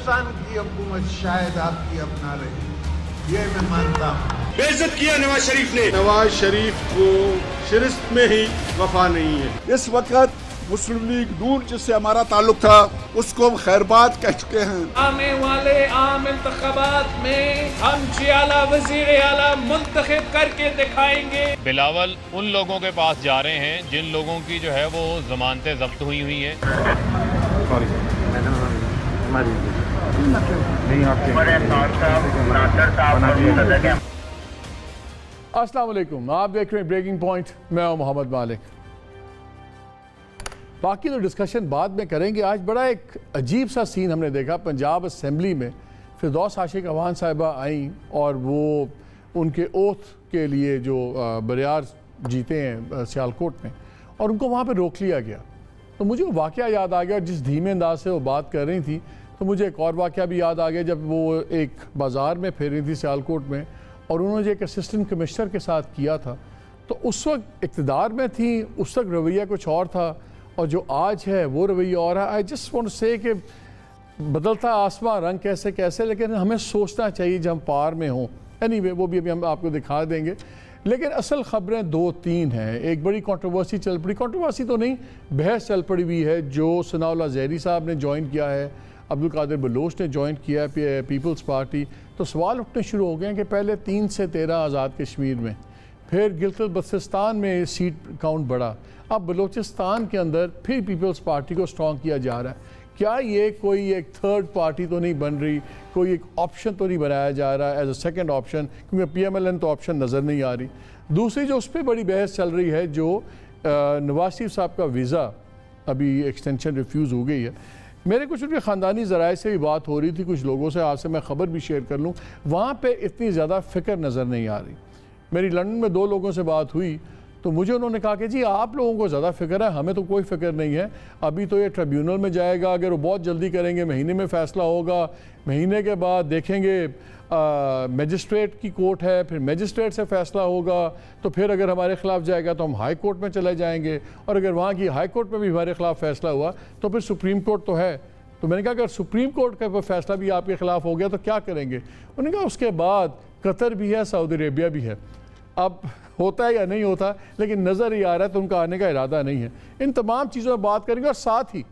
हिंदुस्तान की हुकूमत शायद आपकी अपना रही, ये मैं मानता हूँ। बेइज्जत किया नवाज शरीफ ने। नवाज शरीफ को शिरस्त में ही वफा नहीं है। इस वक्त मुस्लिम लीग नून जिससे हमारा ताल्लुक था उसको हम खैरबाद कह चुके हैं। आने वाले आम इंतखाबात में हम जियाला वजीर आला मुंतखब करके दिखाएंगे। बिलावल उन लोगों के पास जा रहे हैं जिन लोगों की जो है वो जमानतें जब्त हुई है। अस्सलाम वालेकुम, आप देख रहे हैं ब्रेकिंग पॉइंट। मैं हूं मोहम्मद मालिक। बाकी तो डिस्कशन बाद में करेंगे। आज बड़ा एक अजीब सा सीन हमने देखा पंजाब असम्बली में। फिरदौस आशिक अवान साहिबा आई और वो उनके ओथ के लिए जो बरियार जीते हैं सियालकोट में, और उनको वहाँ पे रोक लिया गया। तो मुझे वो वाक़या याद आ गया। जिस धीमे अंदाज से वो बात कर रही थी तो मुझे एक और वाक़या भी याद आ गया जब वो एक बाज़ार में फिर रही थी सियालकोट में, और उन्होंने जो एक असिस्टेंट कमिश्नर के साथ किया था। तो उस वक्त इक़्तिदार में थी, उस वक्त रवैया कुछ और था, और जो आज है वो रवैया और है। I just want to say कि बदलता आसमां रंग कैसे कैसे, लेकिन हमें सोचना चाहिए जब हम पार में हों। एनीवे वो भी अभी हम आपको दिखा देंगे। लेकिन असल ख़बरें दो तीन हैं। एक बड़ी कंट्रोवर्सी चल पड़ी, कंट्रोवर्सी तो नहीं, बहस चल पड़ी हुई है। जो सनाउल्लाह ज़हरी साहब ने ज्वाइन किया है, अब्दुल कादिर बलोच ने ज्वाइन किया है पीपल्स पार्टी। तो सवाल उठने शुरू हो गए हैं कि पहले 3 से 13 आज़ाद कश्मीर में, फिर गिलगित बल्तिस्तान में सीट काउंट बढ़ा, अब बलूचिस्तान के अंदर फिर पीपल्स पार्टी को स्ट्रॉन्ग किया जा रहा है। क्या ये कोई एक थर्ड पार्टी तो नहीं बन रही, कोई एक ऑप्शन तो नहीं बनाया जा रहा एज अ सेकंड ऑप्शन, क्योंकि PMLN तो ऑप्शन नज़र नहीं आ रही। दूसरी जो उस पर बड़ी बहस चल रही है, जो नवाज शरीफ साहब का वीज़ा अभी एक्सटेंशन रिफ्यूज़ हो गई है। मेरे कुछ उनके ख़ानदानी ज़राए से भी बात हो रही थी, कुछ लोगों से, आपसे मैं ख़बर भी शेयर कर लूँ। वहाँ पर इतनी ज़्यादा फ़िक्र नज़र नहीं आ रही। मेरी लंदन में 2 लोगों से बात हुई तो मुझे उन्होंने कहा कि जी आप लोगों को ज़्यादा फ़िक्र है, हमें तो कोई फ़िक्र नहीं है। अभी तो ये ट्रिब्यूनल में जाएगा, अगर वो बहुत जल्दी करेंगे महीने में फ़ैसला होगा, महीने के बाद देखेंगे मजिस्ट्रेट की कोर्ट है, फिर मजिस्ट्रेट से फ़ैसला होगा, तो फिर अगर हमारे ख़िलाफ़ जाएगा तो हम हाई कोर्ट में चले जाएंगे, और अगर वहाँ की हाई कोर्ट में भी हमारे ख़िलाफ़ फ़ैसला हुआ तो फिर सुप्रीम कोर्ट तो है। तो मैंने कहा अगर सुप्रीम कोर्ट का फ़ैसला भी आपके ख़िलाफ़ हो गया तो क्या करेंगे? उन्होंने कहा उसके बाद कतर भी है, सऊदी अरेबिया भी है। अब होता है या नहीं होता, लेकिन नज़र ही आ रहा है तो उनका आने का इरादा नहीं है। इन तमाम चीज़ों में बात करेंगे। और साथ ही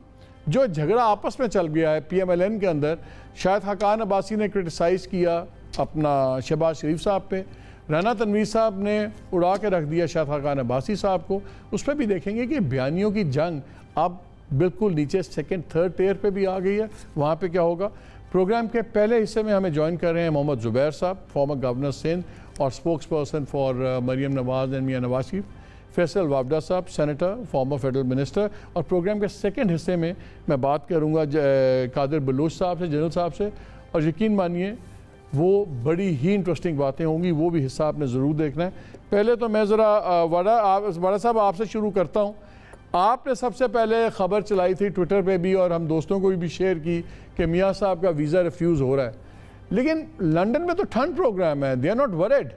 जो झगड़ा आपस में चल गया है PMLN के अंदर, शाहिद खाकान अब्बासी ने क्रिटिसाइज़ किया अपना शहबाज शरीफ साहब पे, राना तनवीर साहब ने उड़ा के रख दिया शाहिद खाकान अब्बासी साहब को। उस पर भी देखेंगे कि बयानियों की जंग अब बिल्कुल नीचे सेकंड थर्ड टियर पे भी आ गई है। वहाँ पे क्या होगा? प्रोग्राम के पहले हिस्से में हमें ज्वाइन कर रहे हैं मोहम्मद ज़ुबैर साहब, फॉर्मर गवर्नर सिंध और spokesperson for Maryam Nawaz and Mian Nawaz Sharif, Faisal Vawda साहब, सेनेटर, फॉर्मर फेडरल मिनिस्टर। और प्रोग्राम के सेकंड हिस्से में मैं बात करूँगा कादिर बलोच साहब से, जनरल साहब से, और यकीन मानिए वो बड़ी ही इंटरेस्टिंग बातें होंगी, वो भी हिस्सा आपने ज़रूर देखना है। पहले तो मैं ज़रा वाडा साहब आपसे शुरू करता हूँ। आपने सबसे पहले ख़बर चलाई थी ट्विटर पे भी, और हम दोस्तों को भी शेयर की कि मियाँ साहब का वीज़ा रिफ्यूज़ हो रहा है। लेकिन लंदन में तो ठंड प्रोग्राम है, दे आर नॉट वरिड,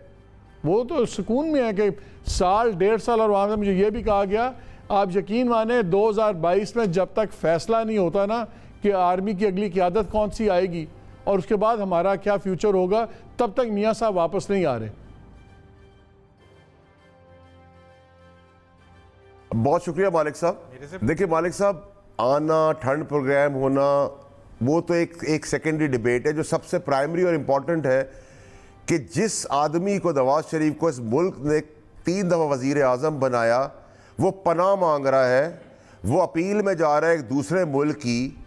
वो तो सुकून में है कि साल 1.5 साल। और वहाँ से मुझे ये भी कहा गया, आप यकीन माने 2022 में जब तक फ़ैसला नहीं होता ना कि आर्मी की अगली क़यादत कौन सी आएगी और उसके बाद हमारा क्या फ्यूचर होगा, तब तक मियाँ साहब वापस नहीं आ रहे। बहुत शुक्रिया मालिक साहब। देखिए मालिक साहब, आना, ठंड प्रोग्राम होना, वो तो एक सेकेंडरी डिबेट है। जो सबसे प्राइमरी और इम्पॉर्टेंट है कि जिस आदमी को नवाज शरीफ को इस मुल्क ने 3 दफ़ा वज़ीर आज़म बनाया, वो पनाह मांग रहा है, वो अपील में जा रहा है एक दूसरे मुल्क की,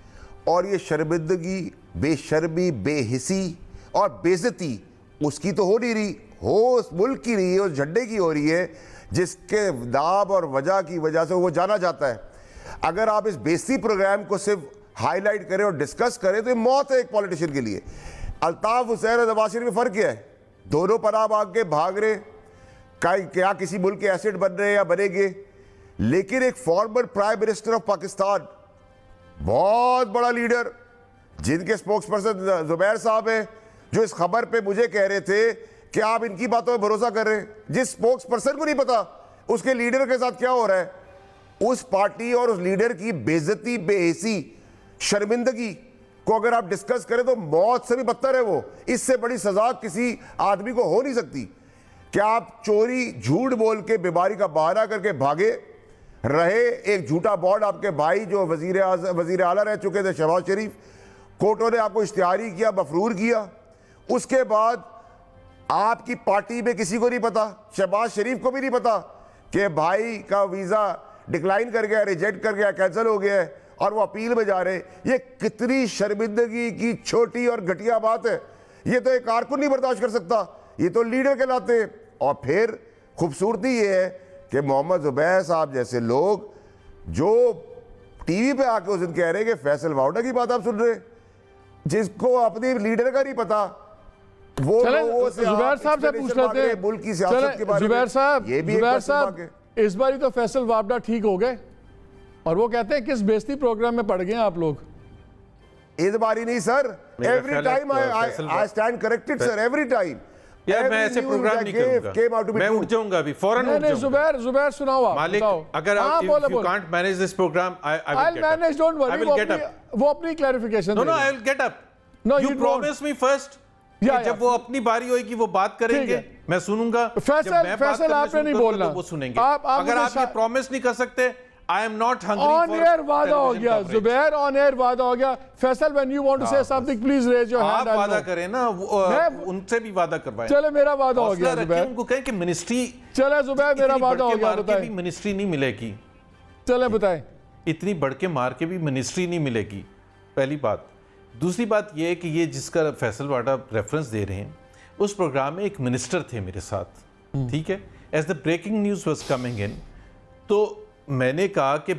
और ये शर्मिंदगी, बेशर्मी, बेहिसी और बेइज्जती उसकी तो हो नहीं रही, हो उस मुल्क की रही है, उस झंडे की हो रही है जिसके दाब और वजह की वजह से वो जाना जाता है। अगर आप इस बेइज्जती प्रोग्राम को सिर्फ हाईलाइट करें और डिस्कस करें तो ये मौत है एक पॉलिटिशियन के लिए। अल्ताफ हुसैन और नवाज शरीफ में फ़र्क क्या है? दोनों पनाह मांग के भाग रहे, क्या किसी मुल्क के एसेट बन रहे या बनेंगे। लेकिन एक former prime minister of Pakistan, बहुत बड़ा लीडर, जिनके स्पोक्स पर्सन ज़ुबैर साहब हैं, जो इस खबर पे मुझे कह रहे थे कि आप इनकी बातों में भरोसा कर रहे हैं। जिस स्पोक्स पर्सन को नहीं पता उसके लीडर के साथ क्या हो रहा है, उस पार्टी और उस लीडर की बेइज्जती, बेहिसी, शर्मिंदगी को अगर आप डिस्कस करें तो मौत से भी बदतर है वो। इससे बड़ी सजा किसी आदमी को हो नहीं सकती कि आप चोरी झूठ बोल के बीमारी का बहाना करके भागे रहे। एक झूठा बॉन्ड आपके भाई जो वजीर आला रह चुके थे शहबाज शरीफ, कोर्टों ने आपको इश्तिहारी किया, मफरूर किया। उसके बाद आपकी पार्टी में किसी को नहीं पता, शहबाज शरीफ को भी नहीं पता कि भाई का वीज़ा डिक्लाइन कर गया, रिजेक्ट कर गया, कैंसिल हो गया है और वो अपील में जा रहे हैं। ये कितनी शर्मिंदगी की छोटी और घटिया बात है। ये तो एक कारकुन नहीं बर्दाश्त कर सकता, ये तो लीडर कहलाते हैं। और फिर खूबसूरती ये है कि मोहम्मद जुबैर साहब जैसे लोग जो टीवी पे आके उस दिन कह रहे हैं कि फैसल वाउडा की बात आप सुन रहे, जिसको अपने लीडर का नहीं पता, वो लोगों से जुबैर साहब से पूछ लेते हैं मुल्क की सियासत के बारे में। जुबैर साहब, ये भी जुबैर साहब, इस बारी तो फैसल वावडा ठीक हो गए और वो कहते हैं किस बेइज्जती प्रोग्राम में पड़ गए आप लोग। इस बारी नहीं sir, every time I stand corrected sir, every time. यार मैं ऐसे प्रोग्राम नहीं करूंगा, मैं उठ जाऊंगा अभी, फौरन उठ जाऊंगा। जुबैर सुनाओ आप, मालिक, अगर आप you can't manage this program, I'll manage, don't worry, वो अपनी clarification. No, I will get up. No, you promise me first. जब वो अपनी बारी होगी वो बात करेंगे, मैं सुनूंगा। फैसल आपने नहीं बोलना, वो सुनेंगे। अगर आप ये प्रॉमिस नहीं कर सकते, I am not hungry on for air वादा हो गया जुबैर, on air वादा हो गया। Faisal when you want to say something please raise your hand। आप वादा करें ना, उनसे भी वादा करवाएं। चले मेरा वादा हो गया जुबैर, उनको कहें कि मिनिस्ट्री, चले जुबैर मेरा वादा हो गया, बताएं। मिनिस्ट्री नहीं मिलेगी, चले बताएं। इतनी बढ़ के मार के भी मिनिस्ट्री नहीं मिलेगी, पहली बात। दूसरी बात यह है कि ये जिसका फैसल वाडा रेफरेंस दे रहे हैं, उस प्रोग्राम में एक मिनिस्टर थे मेरे साथ, ठीक है। As the breaking news was coming in, तो मैंने कहा कि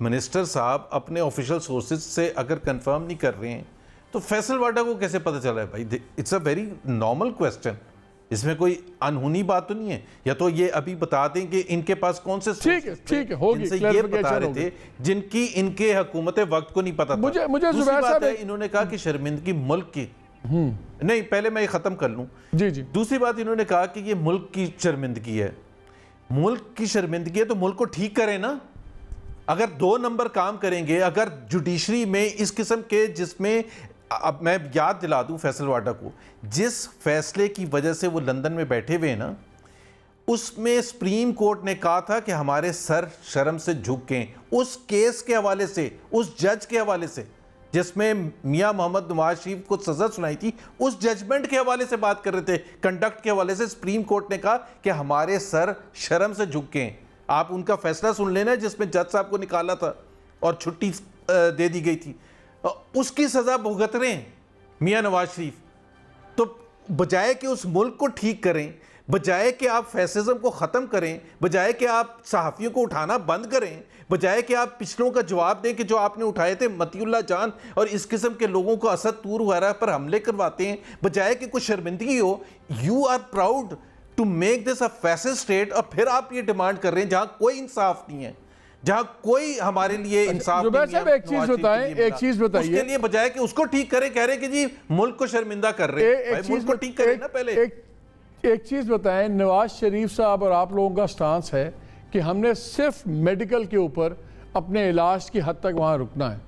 मिनिस्टर साहब अपने ऑफिशियल सोर्सेज से अगर कंफर्म नहीं कर रहे हैं तो फैसल वाडा को कैसे पता चल रहा है भाई? It's a very normal question, इसमें कोई अनहोनी बात तो नहीं है। या तो ये अभी बता दें कि इनके पास कौन से ठीक है होगी, ये बता रहे थे जिनकी इनके हुकूमत वक्त को नहीं पता था। मुझे जुबैर साहब, इन्होंने कहा कि शर्मिंदगी मुल्क की नहीं, पहले मैं ये खत्म कर लूं। जी जी। दूसरी बात इन्होंने कहा कि ये मुल्क की शर्मिंदगी है। मुल्क की शर्मिंदगी है तो मुल्क को ठीक करें ना। अगर 2 नंबर काम करेंगे, अगर जुडिशरी में इस किस्म के, जिसमें अब मैं याद दिला दूं फैसल वाडा को, जिस फैसले की वजह से वो लंदन में बैठे हुए हैं ना, उसमें सुप्रीम कोर्ट ने कहा था कि हमारे सर शर्म से झुक गए। उस केस के हवाले से, उस जज के हवाले से जिसमें मियां मोहम्मद नवाज शरीफ को सजा सुनाई थी, उस जजमेंट के हवाले से बात कर रहे थे, कंडक्ट के हवाले से। सुप्रीम कोर्ट ने कहा कि हमारे सर शर्म से झुक गए। आप उनका फैसला सुन लेना जिसमें जज साहब को निकाला था और छुट्टी दे दी गई थी, उसकी सजा भुगत रहे हैं मियां नवाज शरीफ। तो बजाय कि उस मुल्क को ठीक करें, बजाय कि आप फैसिज्म को ख़त्म करें, बजाय कि आप सहाफ़ियों को उठाना बंद करें, बजाय कि आप पिछलों का जवाब दें कि जो आपने उठाए थे मतीउल्लाह जान और इस किस्म के लोगों को असद तूर वगैरह पर हमले करवाते हैं, बजाय कि कुछ शर्मिंदगी हो, you are proud to make this a fascist state. और फिर आप ये डिमांड कर रहे हैं जहाँ कोई इंसाफ नहीं है, जहाँ कोई हमारे लिए इंसाफ नहीं है। एक चीज बताइए, उसके लिए बजाय कि उसको ठीक करें, कह रहे कि जी मुल्क को शर्मिंदा कर रहे हैं, मुल्क को ठीक करें ना पहले। एक चीज़ बताएं, नवाज शरीफ साहब और आप लोगों का स्टांस है कि हमने सिर्फ मेडिकल के ऊपर अपने इलाज की हद तक वहाँ रुकना है।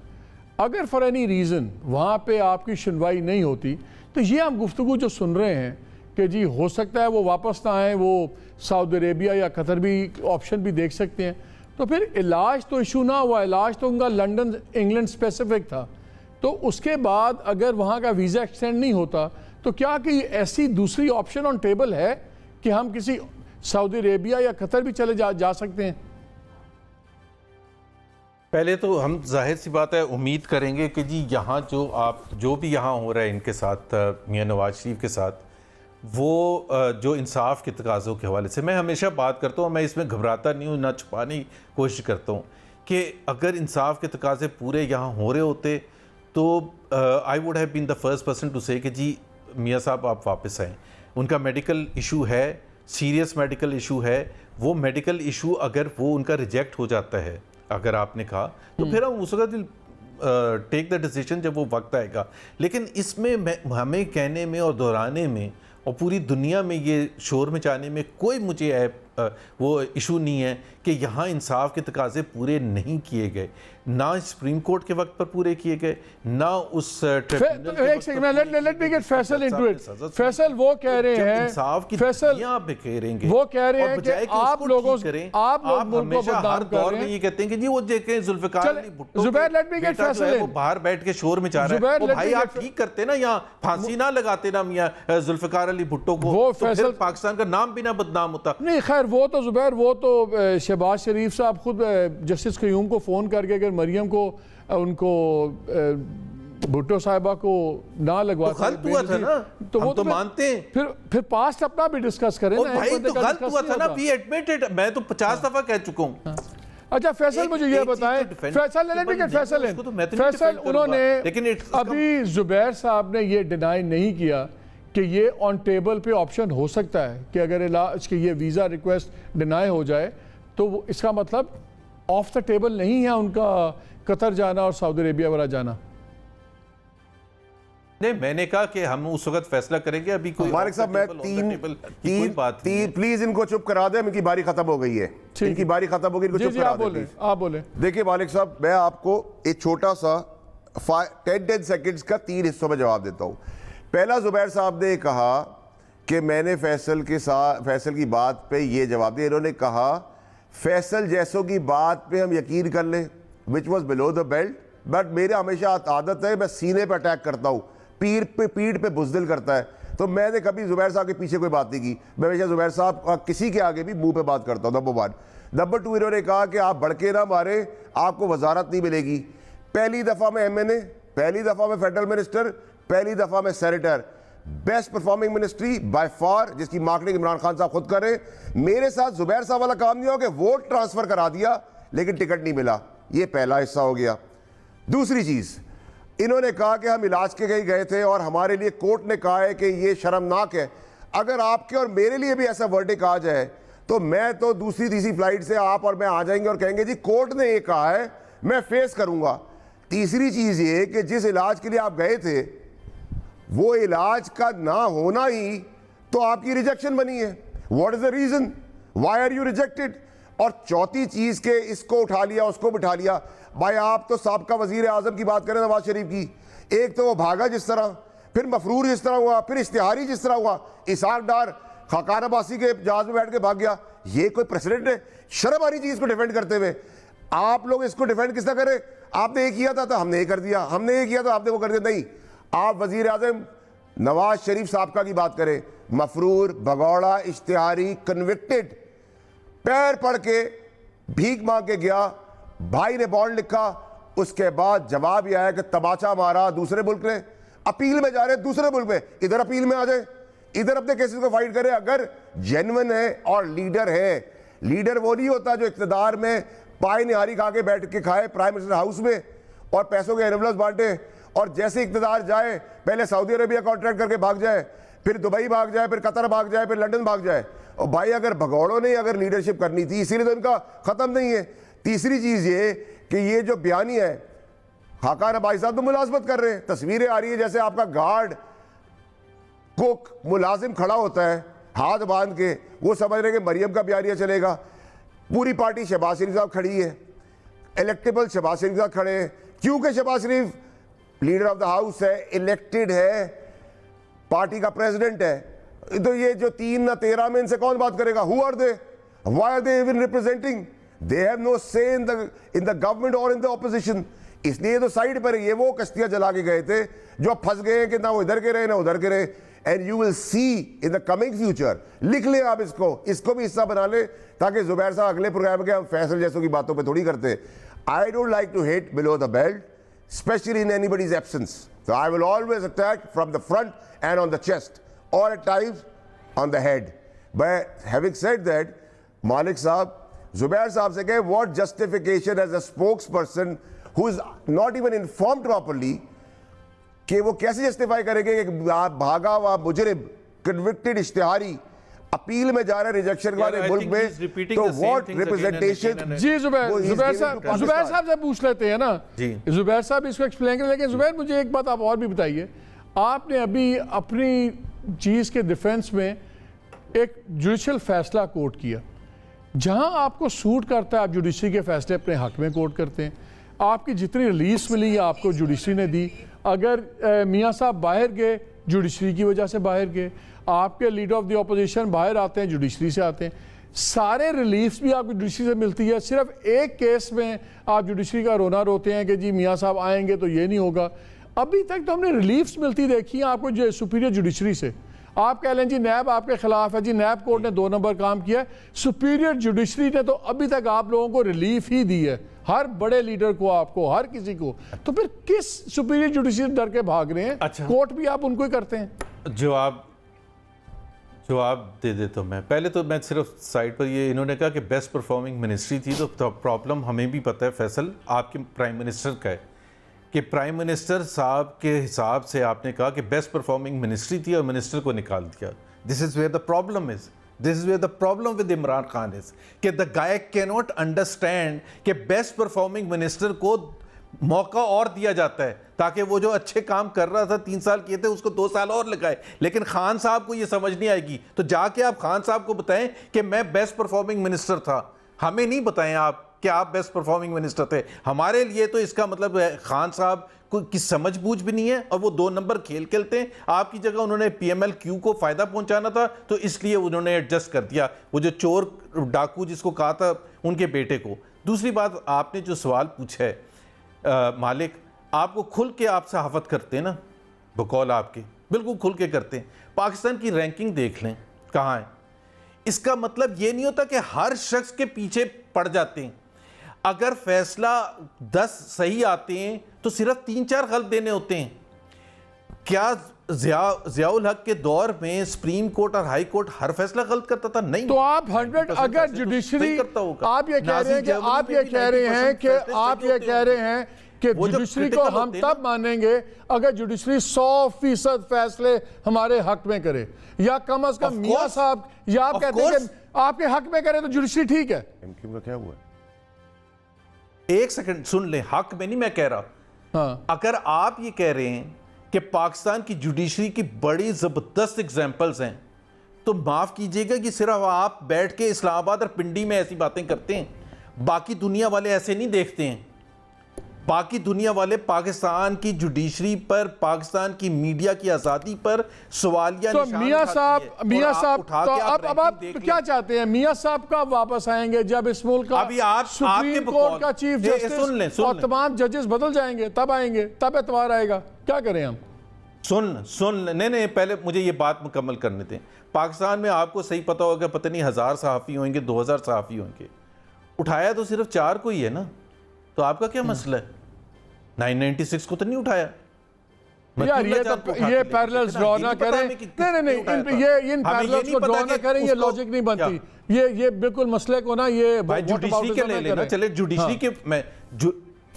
अगर फॉर एनी रीज़न वहाँ पे आपकी सुनवाई नहीं होती तो ये हम गुफ्तगू जो सुन रहे हैं कि जी हो सकता है वो वापस ना आए, वो सऊदी अरेबिया या कतर भी ऑप्शन भी देख सकते हैं, तो फिर इलाज तो इशू ना हुआ। इलाज तो उनका लंदन इंग्लैंड स्पेसिफिक था, तो उसके बाद अगर वहाँ का वीज़ा एक्सटेंड नहीं होता तो क्या कि ऐसी दूसरी ऑप्शन ऑन टेबल है कि हम किसी सऊदी अरेबिया या कतर भी चले जा सकते हैं? पहले तो हम जाहिर सी बात है उम्मीद करेंगे कि जी यहाँ जो भी यहाँ हो रहा है इनके साथ, मियां नवाज शरीफ के साथ, वो जो इंसाफ के तकाज़ों के हवाले से मैं हमेशा बात करता हूँ, मैं इसमें घबराता नहीं हूँ, ना छुपाने की कोशिश करता हूँ कि अगर इंसाफ के तकाज़े पूरे यहाँ हो रहे होते तो I would have been the first person to say कि जी मियाँ साहब आप वापस आएँ। उनका मेडिकल इशू है, सीरियस मेडिकल इशू है, वो मेडिकल इशू अगर वो उनका रिजेक्ट हो जाता है, अगर आपने कहा, तो फिर हम उस वक्त टेक द डिसीजन जब वो वक्त आएगा। लेकिन इसमें हमें कहने में और दोहराने में और पूरी दुनिया में ये शोर मचाने में कोई मुझे वो इशू नहीं है कि यहाँ इंसाफ के तकाजे पूरे नहीं किए गए, ना सुप्रीम कोर्ट के वक्त पर पूरे किए गए, ना उस एक second, late me get Faisal into it. Faisal वो कह रहे हैं, इंसाफ की फैसल बिखेरेंगे, वो कह रहे हैं कि आप लोगों आप मुल्क को हर दौर में ये कहते हैं कि जी वो देखें Zulfikar Ali Bhutto Zubair, let me get Faisal, वो बाहर बैठ के शोर मचा रहा है, वो भाई आप ठीक करते ना, यहाँ फांसी ना लगाते ना मियां जुल्फिकार अली भुट्टो को, वो तो फिर पाकिस्तान का नाम भी ना बदनाम होता। नहीं खैर, वो तो जुबैर, वो तो शहबाज शरीफ साहब खुद जस्टिस क़य्यूम को फोन करके अगर मरियम को उनको भुट्टो साहिबा को ना लगवा तो गलत हुआ था ना, तो वो तो मानते हैं, फिर पास्ट अपना भी डिस्कस करें ना भाई, तो गलत हुआ था ना, वी एडमिट इट, मैं तो 50 दफा कह चुका हूं। अच्छा फैसल, मुझे ये बताएं, फैसल उन्होंने अभी जुबैर साहब ने ये डिनाई नहीं किया कि ये ऑन टेबल पे ऑप्शन हो सकता है कि अगर इलाज की ये वीज़ा रिक्वेस्ट डिनाई हो जाए तो इसका मतलब ऑफ द टेबल नहीं है उनका कतर जाना और सऊदी अरेबिया वाला जाना। नहीं, मैंने कहा कि हम उस वक्त फैसला करेंगे, अभी कोई मालिक साहब मैं तीन प्लीज इनको चुप करा दें, इनकी बारी खत्म हो गई है, इनकी बारी खत्म हो गई, इनको चुप करा दें। आप बोले। देखिए मालिक साहब, मैं आपको एक छोटा सा 10 सेकंड्स का 3 हिस्सों में जवाब देता हूं। पहला, जुबैर साहब ने कहा कि मैंने फैसल की बात पे ये जवाब दिया, इन्होंने कहा फैसल जैसों की बात पे हम यकीन कर लें, which was below the belt, but मेरे हमेशा आदत है मैं सीने पे अटैक करता हूँ, पीठ पे बुज़दिल करता है, तो मैंने कभी जुबैर साहब के पीछे कोई बात नहीं की, मैं हमेशा जुबैर साहब किसी के आगे भी मुंह पे बात करता हूँ। नंबर 1। नंबर 2, इन्होंने कहा कि आप भड़के ना मारे, आपको वजारत नहीं मिलेगी। पहली दफ़ा में MNA, पहली दफ़ा में फेडरल मिनिस्टर, पहली दफ़ा में senator, best performing ministry by far, जिसकी मार्केटिंग इमरान खान साहब खुद करें। मेरे साथ जुबैर साहब वाला काम नहीं हो कि वोट ट्रांसफर करा दिया लेकिन टिकट नहीं मिला, ये पहला हिस्सा हो गया। दूसरी चीज़, इन्होंने कहा कि हम इलाज के लिए गए थे और हमारे लिए कोर्ट ने कहा है कि ये शर्मनाक है। अगर आपके और मेरे लिए भी ऐसा वर्डिक्ट आ जाए तो मैं तो दूसरी तीसरी फ्लाइट से आप और मैं आ जाएंगे और कहेंगे जी कोर्ट ने ये कहा है, मैं फेस करूंगा। तीसरी चीज़ ये कि जिस इलाज के लिए आप गए थे वो इलाज का ना होना ही तो आपकी रिजेक्शन बनी है। What is the reason, why are you rejected? और चौथी चीज के इसको उठा लिया उसको बिठा लिया। भाई आप तो साबका वजीर आजम की बात करें नवाज शरीफ की, एक तो वो भागा जिस तरह, फिर मफरूर जिस तरह हुआ, फिर इश्तिहारी जिस तरह हुआ, इसाक डार खाकान अब्बासी के जहाज में बैठ के भाग गया, ये कोई प्रेसिडेंट है? शर्म आ रही चीज को डिफेंड करते हुए। आप लोग इसको डिफेंड किस तरह करें? आपने ये किया था तो हमने ये कर दिया, हमने ये किया तो आपने वो कर दिया। नहीं, आप वजीर आजम नवाज शरीफ साहब की बात करें, मफरूर, भगौड़ा, इश्तिहारी, कन्विक्टेड, पैर पड़ के भीख मांग के गया, भाई ने बॉन्ड लिखा, उसके बाद जवाब यह आया कि तमाचा मारा दूसरे मुल्क ने, अपील में जा रहे दूसरे मुल्क में, इधर अपील में आ जाए, इधर अपने केसेस को फाइट करे। अगर जेन्युइन है और लीडर है, लीडर वो नहीं होता जो इख्तिदार में पाए निहारी खा के बैठ के खाए प्राइम मिनिस्टर हाउस में और पैसों के एनवलप्स बांटे और जैसे इख्तिदार जाए पहले सऊदी अरेबिया कॉन्ट्रैक्ट करके भाग जाए, फिर दुबई भाग जाए, फिर कतर भाग जाए, फिर लंदन भाग जाए। और भाई अगर भगौड़ों ने अगर लीडरशिप करनी थी, इसीलिए तो इनका खत्म नहीं है। तीसरी चीज ये कि ये जो बयानी है, खाकान अब्बासी साहब तो मुलाजमत कर रहे हैं, तस्वीरें आ रही है जैसे आपका गार्ड कुक मुलाजिम खड़ा होता है हाथ बांध के, वो समझ रहे कि मरियम का बयानिया चलेगा। पूरी पार्टी शहबाज शरीफ साहब खड़ी है, इलेक्टेबल शहबाज शरीफ साहब खड़े हैं, क्योंकि शहबाज शरीफ लीडर ऑफ द हाउस है, इलेक्टेड है, पार्टी का प्रेसिडेंट है। तो ये जो 3 ना 13 में इनसे कौन बात करेगा? Who are they, why are they even representing? They have no say in the government और इन द ऑपोजिशन। इसलिए तो साइड पर ये वो कश्तियां जला के गए थे जो फंस गए कि ना वो इधर के रहे ना उधर के रहे। And you will see in the coming future, लिख ले आप इसको भी हिस्सा बना ले, ताकि जुबैर साहब अगले प्रोग्राम के हम फैसल जैसों की बातों पे थोड़ी करते। I don't like to hit below the belt, especially in anybody's absence. So I will always attack from the front and on the chest, or at times on the head. But having said that, Malik Saab, Zubair Saab se khe, what justification as a spokesperson who is not even informed properly, कि वो कैसे justify करेंगे कि भागा हुआ मुजरिम convicted इश्तिहारी appeal में जा रहे रिजेक्शन वाले मुल्क में, तो व्हाट रिप्रेजेंटेशन? जी जुबैर साहब से पूछ लेते हैं ना जी, जुबैर साहब इसको एक्सप्लेन करें। लेकिन जुबैर मुझे एक बात आप और भी बताइए, आपने अभी अपनी चीज़ के डिफेंस में एक जुडिशल फैसला कोर्ट किया जहां आपको सूट करता है आप जुडिशरी के फैसले अपने हक में कोर्ट करते हैं। आपकी जितनी रिलीज मिली आपको जुडिशरी ने दी। अगर मियाँ साहब बाहर गए जुडिशरी की वजह से बाहर गए, आपके लीडर ऑफ द ऑपोजिशन बाहर आते हैं जुडिशरी से आते हैं, सारे रिलीफ्स भी आपको जुडिशरी से मिलती है। सिर्फ एक केस में आप जुडिशरी का रोना रोते हैं कि जी मियाँ साहब आएंगे तो ये नहीं होगा। अभी तक तो हमने रिलीफ्स मिलती देखी हैं आपको जो सुपीरियर जुडिशरी से। आप कह लें जी नैब आपके खिलाफ है, जी नैब कोर्ट ने 2 नंबर काम किया है, सुपीरियर जुडिशरी ने तो अभी तक आप लोगों को रिलीफ ही दी है, हर बड़े लीडर को, आपको, हर किसी को। तो फिर किस सुपीरियर जुडिशरी डर के भाग रहे हैं? अच्छा, कोर्ट भी आप उनको ही करते हैं। जवाब दे देता हूँ मैं। पहले तो मैं सिर्फ साइड पर ये, इन्होंने कहा कि बेस्ट परफॉर्मिंग मिनिस्ट्री थी, तो प्रॉब्लम हमें भी पता है फैसल आपके प्राइम मिनिस्टर का है कि प्राइम मिनिस्टर साहब के हिसाब से आपने कहा कि बेस्ट परफॉर्मिंग मिनिस्ट्री थी और मिनिस्टर को निकाल दिया। This is where the problem is, this is where the problem with Imran Khan is कि the guy can not understand कि बेस्ट परफॉर्मिंग मिनिस्टर को मौका और दिया जाता है ताकि वो जो अच्छे काम कर रहा था 3 साल किए थे उसको 2 साल और लगाए। लेकिन खान साहब को ये समझ नहीं आएगी, तो जाके आप खान साहब को बताएं कि मैं बेस्ट परफॉर्मिंग मिनिस्टर था, हमें नहीं बताएं आप कि आप बेस्ट परफॉर्मिंग मिनिस्टर थे। हमारे लिए तो इसका मतलब है खान साहब की समझ बूझ भी नहीं है और वो 2 नंबर खेल खेलते हैं। आपकी जगह उन्होंने PMLQ को फायदा पहुंचाना था तो इसलिए उन्होंने एडजस्ट कर दिया, वो जो चोर डाकू जिसको कहा था उनके बेटे को। दूसरी बात, आपने जो सवाल पूछा है मालिक, आपको खुल के आप सहाफत करते हैं ना, बकौल आपके बिल्कुल खुल के करते हैं। पाकिस्तान की रैंकिंग देख लें कहाँ है। इसका मतलब ये नहीं होता कि हर शख्स के पीछे पड़ जाते हैं। अगर फैसला 10 सही आते हैं तो सिर्फ 3-4 गलत देने होते हैं। क्या ज़ियाउल हक के दौर में सुप्रीम कोर्ट और हाई कोर्ट हर फैसला गलत करता था? नहीं। तो आप 100 अगर जुडिशरी, आप ये कह रहे हैं कि आप ये कह रहे हैं कि जुडिशरी को हम तब मानेंगे अगर जुडिशरी 100% फैसले हमारे हक में करे, या कम अज कम मियां साहब, या आप कहते हैं कि आपके हक में करे तो जुडिशरी ठीक है। MQ का क्या हुआ? एक सेकंड सुन ले, हक में नहीं मैं कह रहा। हाँ। अगर आप ये कह रहे हैं कि पाकिस्तान की जुडिशरी की बड़ी जबरदस्त एग्जांपल्स हैं तो माफ कीजिएगा कि सिर्फ आप बैठ के इस्लामाबाद और पिंडी में ऐसी बातें करते हैं, बाकी दुनिया वाले ऐसे नहीं देखते हैं। बाकी दुनिया वाले पाकिस्तान की जुडिशरी पर, पाकिस्तान की मीडिया की आजादी पर सवालिया तो मियां साहब तो अब आप क्या चाहते हैं? मियां साहब का वापस आएंगे जब इस मुल्क का अभी आप सुप्रीम कोर्ट का चीफ जस्टिस और तमाम जजेस बदल जाएंगे, तब आएंगे, तब एतवार आएगा। क्या करें हम? सुन नहीं, पहले मुझे ये बात मुकम्मल करने दें। पाकिस्तान में आपको सही पता होगा, पता नहीं 1000 सहाफ़ी होंगे, 2000 सहाफ़ी होंगे, उठाया तो सिर्फ 4 को ही है ना, तो आपका क्या मसला है? 996 को तो नहीं उठाया यार। ये पैरेलल्स ड्रॉ ना करें, नहीं, ये इन पैरेलल्स को ड्रॉ ना करें, ये लॉजिक नहीं बनती। ये बिल्कुल मसले को ना, ये जुडिशरी के ले लेना, चले जुडिशरी के, मैं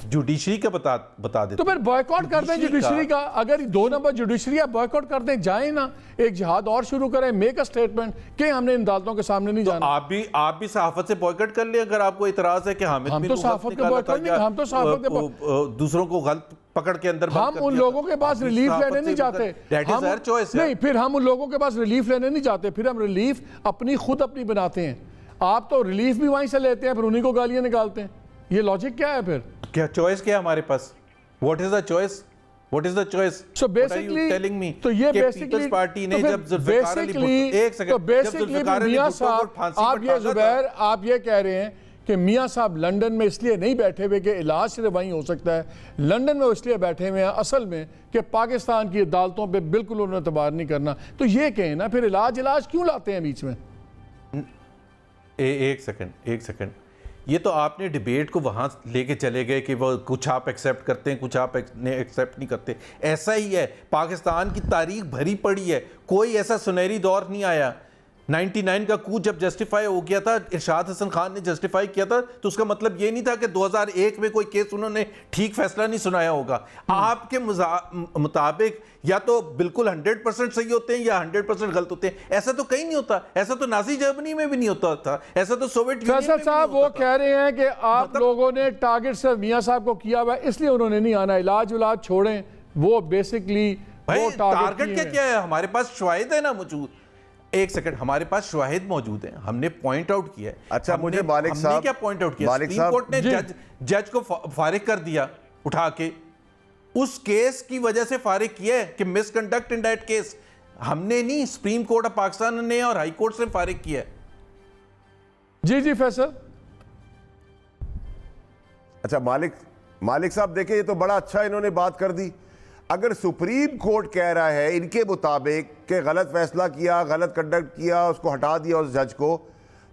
जुडिशरी का बता देता। तो फिर बॉयकॉट कर दें जुडिशरी का। अगर 2 नंबर जुडिशरी आप बॉयकॉट कर दें, जाए ना, एक जिहाद और शुरू करें, मेक अ स्टेटमेंट कि हमने इन अदालतों के सामने नहीं जाना। आप भी सहाफत से बॉयकॉट कर ले अगर आपको इतराज है कि हम तो सहाफत का बॉयकॉट नहीं, हम तो सहाफत के दूसरों को गलत पकड़ के अंदर हम उन लोगों के पास रिलीफ लेने नहीं जाते। नहीं, फिर हम उन लोगों के पास रिलीफ लेने नहीं जाते, फिर हम रिलीफ खुद अपनी बनाते हैं। आप तो रिलीफ भी वहीं से लेते हैं, फिर उन्हीं को गालियां निकालते हैं। ये लॉजिक क्या है? फिर क्या चॉइस क्या है हमारे पास? What is the choice? What is the choice? So basically telling me तो ये पीपल्स पार्टी ने जब जुल्फिकार अली भुट्टो, एक सेकंड, तो बेसिकली मियां साहब, आप ये जुबैर, आप ये कह रहे हैं कि मियां साहब लंदन में इसलिए नहीं बैठे हुए कि इलाज सिर्फ वहीं हो सकता है, लंदन में इसलिए बैठे हुए हैं असल में कि पाकिस्तान की अदालतों पे बिल्कुल उन्होंने एतबार नहीं करना। तो ये कहें ना, फिर इलाज क्यों लाते हैं बीच में? एक सेकंड, ये तो आपने डिबेट को वहां लेके चले गए कि वो कुछ आप एक्सेप्ट करते हैं, कुछ आप एक्सेप्ट नहीं करते। ऐसा ही है, पाकिस्तान की तारीख भरी पड़ी है, कोई ऐसा सुनहरी दौर नहीं आया। 99 का कूच जब जस्टिफाई हो गया था, इरशाद हसन खान ने जस्टिफाई किया था, तो उसका मतलब ये नहीं था कि 2001 में कोई केस उन्होंने ठीक फैसला नहीं सुनाया होगा। आपके मुताबिक या तो बिल्कुल 100% सही होते हैं या 100% गलत होते हैं। ऐसा तो कहीं नहीं होता। ऐसा तो नाजी जर्मनी में भी नहीं होता था, ऐसा तो सोवियत यूनियन में भी नहीं होता था। वो कह रहे हैं कि आप लोगों ने टारगेट सिर्फ मियां साहब को किया हुआ है, इसलिए उन्होंने नहीं आना। इलाज छोड़ें, वो बेसिकली टारगेट क्या है? हमारे पास शवाहिद है ना मौजूद। एक सेकंड, हमारे पास शवाहिद मौजूद हैं, हमने पॉइंट आउट किया है। अच्छा, मुझे मालिक हमने साहब क्या पॉइंट आउट किया? सुप्रीम कोर्ट ने जज को फारिग कर दिया उठा के, उस केस की वजह से फारिग किया है कि मिसकंडक्ट इन दैट केस। हमने नहीं, सुप्रीम कोर्ट ऑफ पाकिस्तान ने और हाई कोर्ट से फारिग किया है। जी जी फैसल। अच्छा मालिक साहब देखिए, ये तो बड़ा अच्छा इन्होंने बात कर दी। अगर सुप्रीम कोर्ट कह रहा है इनके मुताबिक कि गलत फैसला किया, गलत कंडक्ट किया, उसको हटा दिया उस जज को,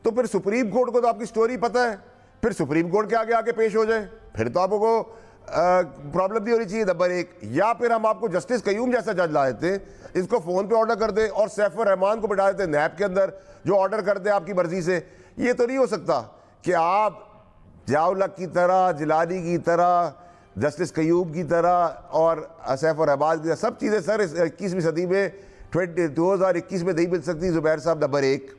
तो फिर सुप्रीम कोर्ट को तो आपकी स्टोरी पता है, फिर सुप्रीम कोर्ट के आगे आके पेश हो जाए, फिर तो आपको प्रॉब्लम नहीं होनी चाहिए, नंबर एक। या फिर हम आपको जस्टिस कयूम जैसा जज ला देते, इसको फोन पे ऑर्डर कर दे और सैफुर रहमान को बिठा देते नैब के अंदर, जो ऑर्डर कर दे आपकी मर्जी से। ये तो नहीं हो सकता कि आप जावलक की तरह, जिलानी की तरह, जस्टिस कयूम की तरह और सैफुर रहमान की तरह सब चीज़ें सर इस 21वीं सदी में 2021 में नहीं मिल सकती जुबैर साहब, नंबर एक।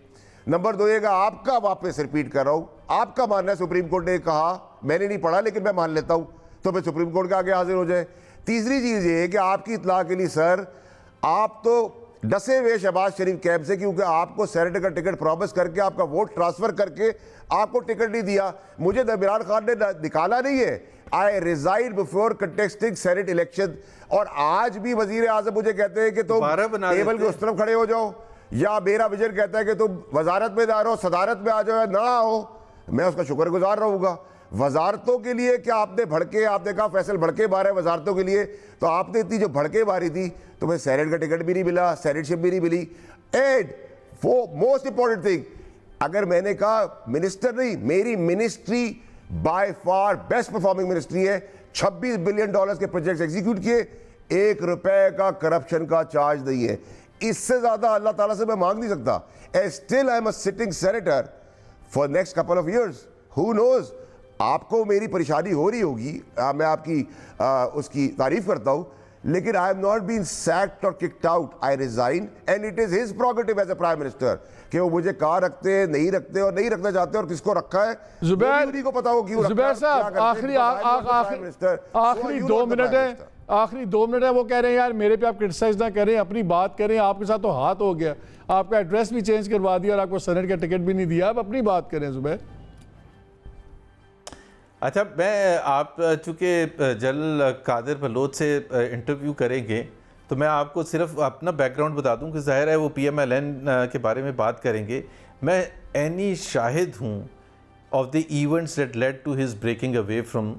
नंबर दो, ये आपका वापस रिपीट कर रहा हूँ, आपका मानना है सुप्रीम कोर्ट ने कहा, मैंने नहीं पढ़ा लेकिन मैं मान लेता हूँ, तो फिर सुप्रीम कोर्ट के आगे हाजिर हो जाए। तीसरी चीज़ ये है कि आपकी इत्तला के लिए सर, आप तो डसे हुए शहबाज शरीफ कैंप से, क्योंकि आपको सेनेटर का टिकट प्रॉमिस करके, आपका वोट ट्रांसफर करके आपको टिकट नहीं दिया। मुझे इमरान खान ने निकाला नहीं है, I resign before contesting senate election. और आज भी वजीर आजम मुझे कहते हैं कि तुम टेबल के उस तरफ खड़े हो जाओ, या मेरा विजन कहता है कि तुम वजारत में ना रहो, सदारत में आ जाओ, ना आओ, मैं उसका शुक्रगुजार रहूंगा। वजारतों के लिए क्या आपने भड़के, आपने कहा फैसल भड़के मारे वजारतों के लिए, तो आपने इतनी जो भड़के मारी थी, तो मैं सेनेट का टिकट भी नहीं मिला, सेनेटशिप भी नहीं मिली। एंड मोस्ट इंपॉर्टेंट थिंग, अगर मैंने कहा मिनिस्टर नहीं, मेरी ministry by far best performing ministry है, $26 बिलियन के प्रोजेक्ट एग्जीक्यूट किए, ₹1 का करप्शन का चार्ज नहीं है। इससे ज्यादा अल्लाह ताला से मैं मांग नहीं सकता। And still I am a sitting senator for next couple of years, who knows. आपको मेरी परेशानी हो रही होगी, मैं आपकी उसकी तारीफ करता हूं, लेकिन I am not been sacked और kicked out, I resign and it is his prerogative as a prime minister कि वो मुझे कहाँ रखते हैं, नहीं रखते और नहीं रखना चाहते और किसको रखा है, जुबैर को पता हो क्यों। जुबैर साहब आखिरी 2 मिनट है, आखिरी 2 मिनट है। वो कह रहे हैं यार मेरे पे आप क्रिटिसाइज ना करें, अपनी बात करें, आपके साथ तो हाथ हो गया, आपका एड्रेस भी चेंज करवा दिया और आपको सेनेट का टिकट भी नहीं दिया, आप अपनी बात करें जुबैर। अच्छा, मैं आप चूँकि जनरल कादिर बलोच से इंटरव्यू करेंगे तो मैं आपको सिर्फ अपना बैकग्राउंड बता दूं कि ज़ाहिर है वो PMLN के बारे में बात करेंगे। मैं एनी शाहिद हूँ of the events that led to his breaking away from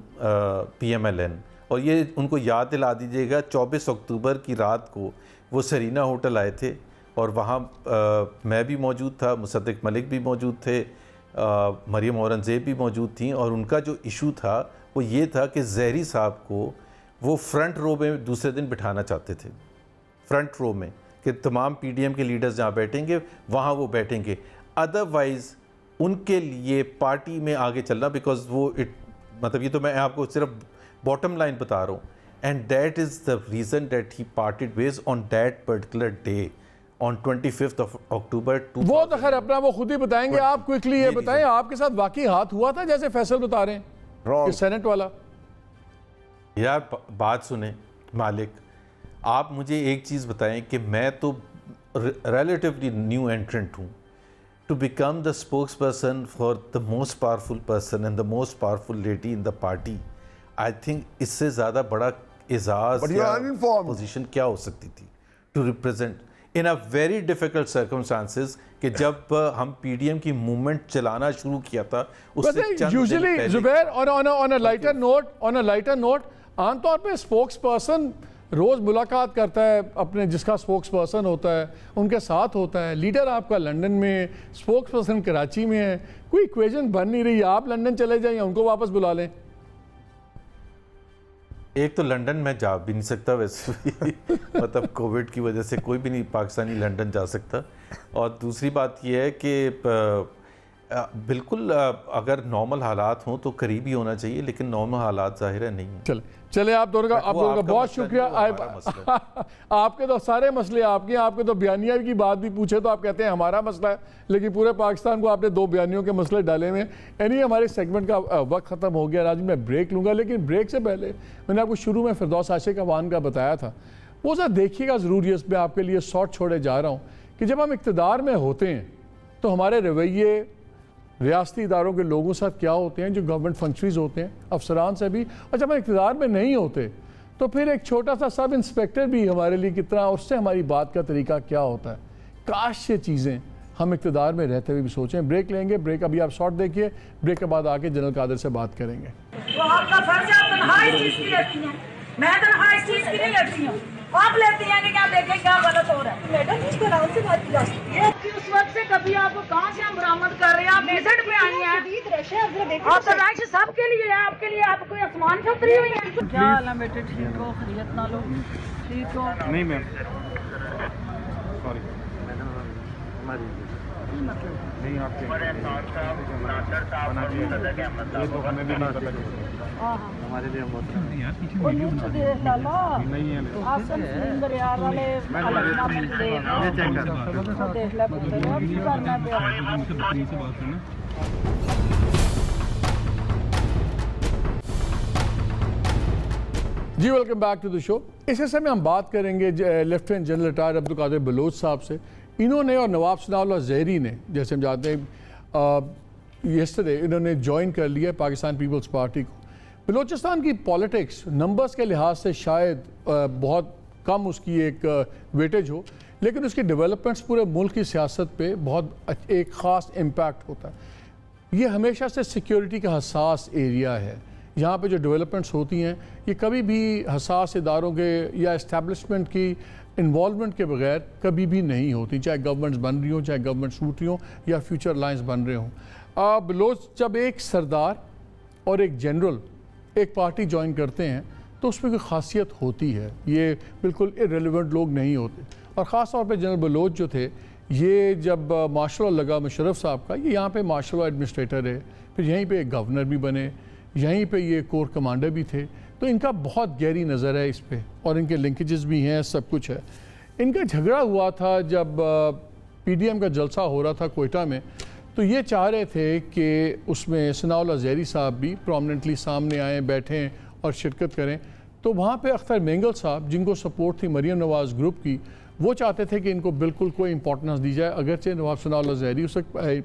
PMLN, और ये उनको याद दिला दीजिएगा 24 अक्टूबर की रात को वो सरीना होटल आए थे और वहाँ मैं भी मौजूद था, मुसद्दिक मलिक भी मौजूद थे, मरियम औरंगज़ेब भी मौजूद थी, और उनका जो इशू था वो ये था कि ज़हरी साहब को वो फ्रंट रो में दूसरे दिन बिठाना चाहते थे, फ्रंट रो में, कि तमाम PDM के लीडर्स जहाँ बैठेंगे वहाँ वो बैठेंगे, अदरवाइज़ उनके लिए पार्टी में आगे चलना, बिकॉज वो मतलब ये तो मैं आपको सिर्फ बॉटम लाइन बता रहा हूँ। And that is the reason that he parted ways on that particular day on 25th of October 2000। वो तो खैर अपना वो खुद ही बताएंगे। आप क्विकली ये बताएं, आपके साथ वाकई हाथ हुआ था जैसे फैसल बता रहे हैं कि सेनेट वाला? यार बात सुने मालिक, आप मुझे एक चीज़ बताएं कि मैं तो relatively न्यू एंट्रेंट हूँ, to become the spokesperson for the most powerful person and the most powerful lady in the party, I think इससे ज़्यादा बड़ा एजाज़ या पोजीशन क्या हो सकती थी to represent in a very difficult circumstances कि जब हम PDM की मूवमेंट चलाना शुरू किया था उससे usually Zubair on a lighter note आमतौर पे स्पोक्स पर्सन रोज मुलाकात करता है अपने जिसका स्पोक्स पर्सन होता है उनके साथ होता है। लीडर आपका लंदन में, स्पोक्स पर्सन कराची में है, कोई इक्वेशन बन नहीं रही, आप लंदन चले जाएं या उनको वापस बुला लें। एक तो लंदन में जा भी नहीं सकता वैसे भी मतलब कोविड की वजह से कोई भी नहीं पाकिस्तानी लंदन जा सकता, और दूसरी बात यह है कि बिल्कुल अगर नॉर्मल हालात हों तो करीब ही होना चाहिए, लेकिन नॉर्मल हालात ज़ाहिर है नहीं है। चले आप दोनों का बहुत शुक्रिया। आपके तो सारे मसले आपके तो बयानिया की बात भी पूछे तो आप कहते हैं हमारा मसला है, लेकिन पूरे पाकिस्तान को आपने 2 बयानियों के मसले डाले हुए हैं। हमारे सेगमेंट का वक्त ख़त्म हो गया, आज मैं ब्रेक लूँगा, लेकिन ब्रेक से पहले मैंने आपको शुरू में फिरदौस आशिक अवान का बताया था, वो सर देखिएगा ज़रूर, इस पर आपके लिए शॉर्ट छोड़े जा रहा हूँ कि जब हम इक़्तिदार में होते हैं तो हमारे रवैये रियासती इदारों के लोगों के साथ क्या होते हैं, जो गवर्नमेंट फंक्शनरीज होते हैं, अफसरान से भी, और जब हम इक़्तिदार में नहीं होते तो फिर एक छोटा सा सब इंस्पेक्टर भी हमारे लिए कितना, उससे हमारी बात का तरीका क्या होता है। काश ये चीज़ें हम इक़्तिदार में रहते हुए भी सोचें। ब्रेक लेंगे, ब्रेक अभी आप शॉर्ट देखिए, ब्रेक के बाद आके जनरल कादर से बात करेंगे। तो आपका फर्ज है, तनख्वाह इस चीज़ की लेती हैं, मैं तनख्वाह इस चीज़ की नहीं लेती हूँ, आप लेती हैं कि क्या देखें क्या गलत हो रहा है। मैडम इस तरह से बात की जा सकती है कि उस वक्त से कभी आपको कहाँ से हम बरामद कर रहे हैं, आप विजिट पे आई हैं, आप तो राइश सबके लिए है, आपके लिए आप कोई आसमान से उतरी हुई है। क्या हाल है बेटे, ठीक हो, खैरियत ना लो, ठीक हो? नहीं मैम, सॉरी नहीं, आपके ये तो हमें भी नहीं पता, हमारे लिए नहीं है। जी welcome back to the show. इस हिस्से में हम बात करेंगे lieutenant general retired Abdul Qadir Baloch साहब से। इन्होंने और नवाब सनाउल्लाह ज़हरी ने, जैसे हम जानते हैं यस्टरडे इन्होंने ज्वाइन कर लिया पाकिस्तान पीपल्स पार्टी को। बलूचिस्तान की पॉलिटिक्स नंबर्स के लिहाज से शायद बहुत कम उसकी एक वेटेज हो, लेकिन उसकी डेवलपमेंट्स पूरे मुल्क की सियासत पे बहुत एक ख़ास इम्पैक्ट होता है। ये हमेशा से सिक्योरिटी का हसास एरिया है। यहाँ पे जो डेवलपमेंट्स होती हैं ये कभी भी हसास इदारों के या इस्टेब्लिशमेंट की इन्वॉल्वमेंट के बगैर कभी भी नहीं होती, चाहे गवर्नमेंट्स बन रही हों, चाहे गवर्नमेंट टूट रही हों या फ्यूचर लाइंस बन रहे हों। बलोच जब एक सरदार और एक जनरल एक पार्टी ज्वाइन करते हैं तो उसमें कोई खासियत होती है, ये बिल्कुल इर्रेलेवेंट लोग नहीं होते। और ख़ास तौर पे जनरल बलोच जो थे, ये जब मार्शल लॉ लगा मुशर्रफ साहब का, ये यहाँ पे मार्शल लॉ एडमिनिस्ट्रेटर है, फिर यहीं पे एक गवर्नर भी बने, यहीं पे ये कोर कमांडर भी थे, तो इनका बहुत गहरी नज़र है इस पे और इनके लिंकेजेस भी हैं, सब कुछ है। इनका झगड़ा हुआ था जब PDM का जलसा हो रहा था कोयटा में, तो ये चाह रहे थे कि उसमें सनाउल्लाह ज़हरी साहब भी प्रोमिनेंटली सामने आएँ, बैठें और शिरकत करें। तो वहाँ पे अख्तर मेंगल साहब, जिनको सपोर्ट थी मरीम नवाज़ ग्रुप की, वो चाहते थे कि इनको बिल्कुल कोई इंपॉर्टेंस दी जाए, अगरचे नवाब सनाउल्लाह ज़हरी उस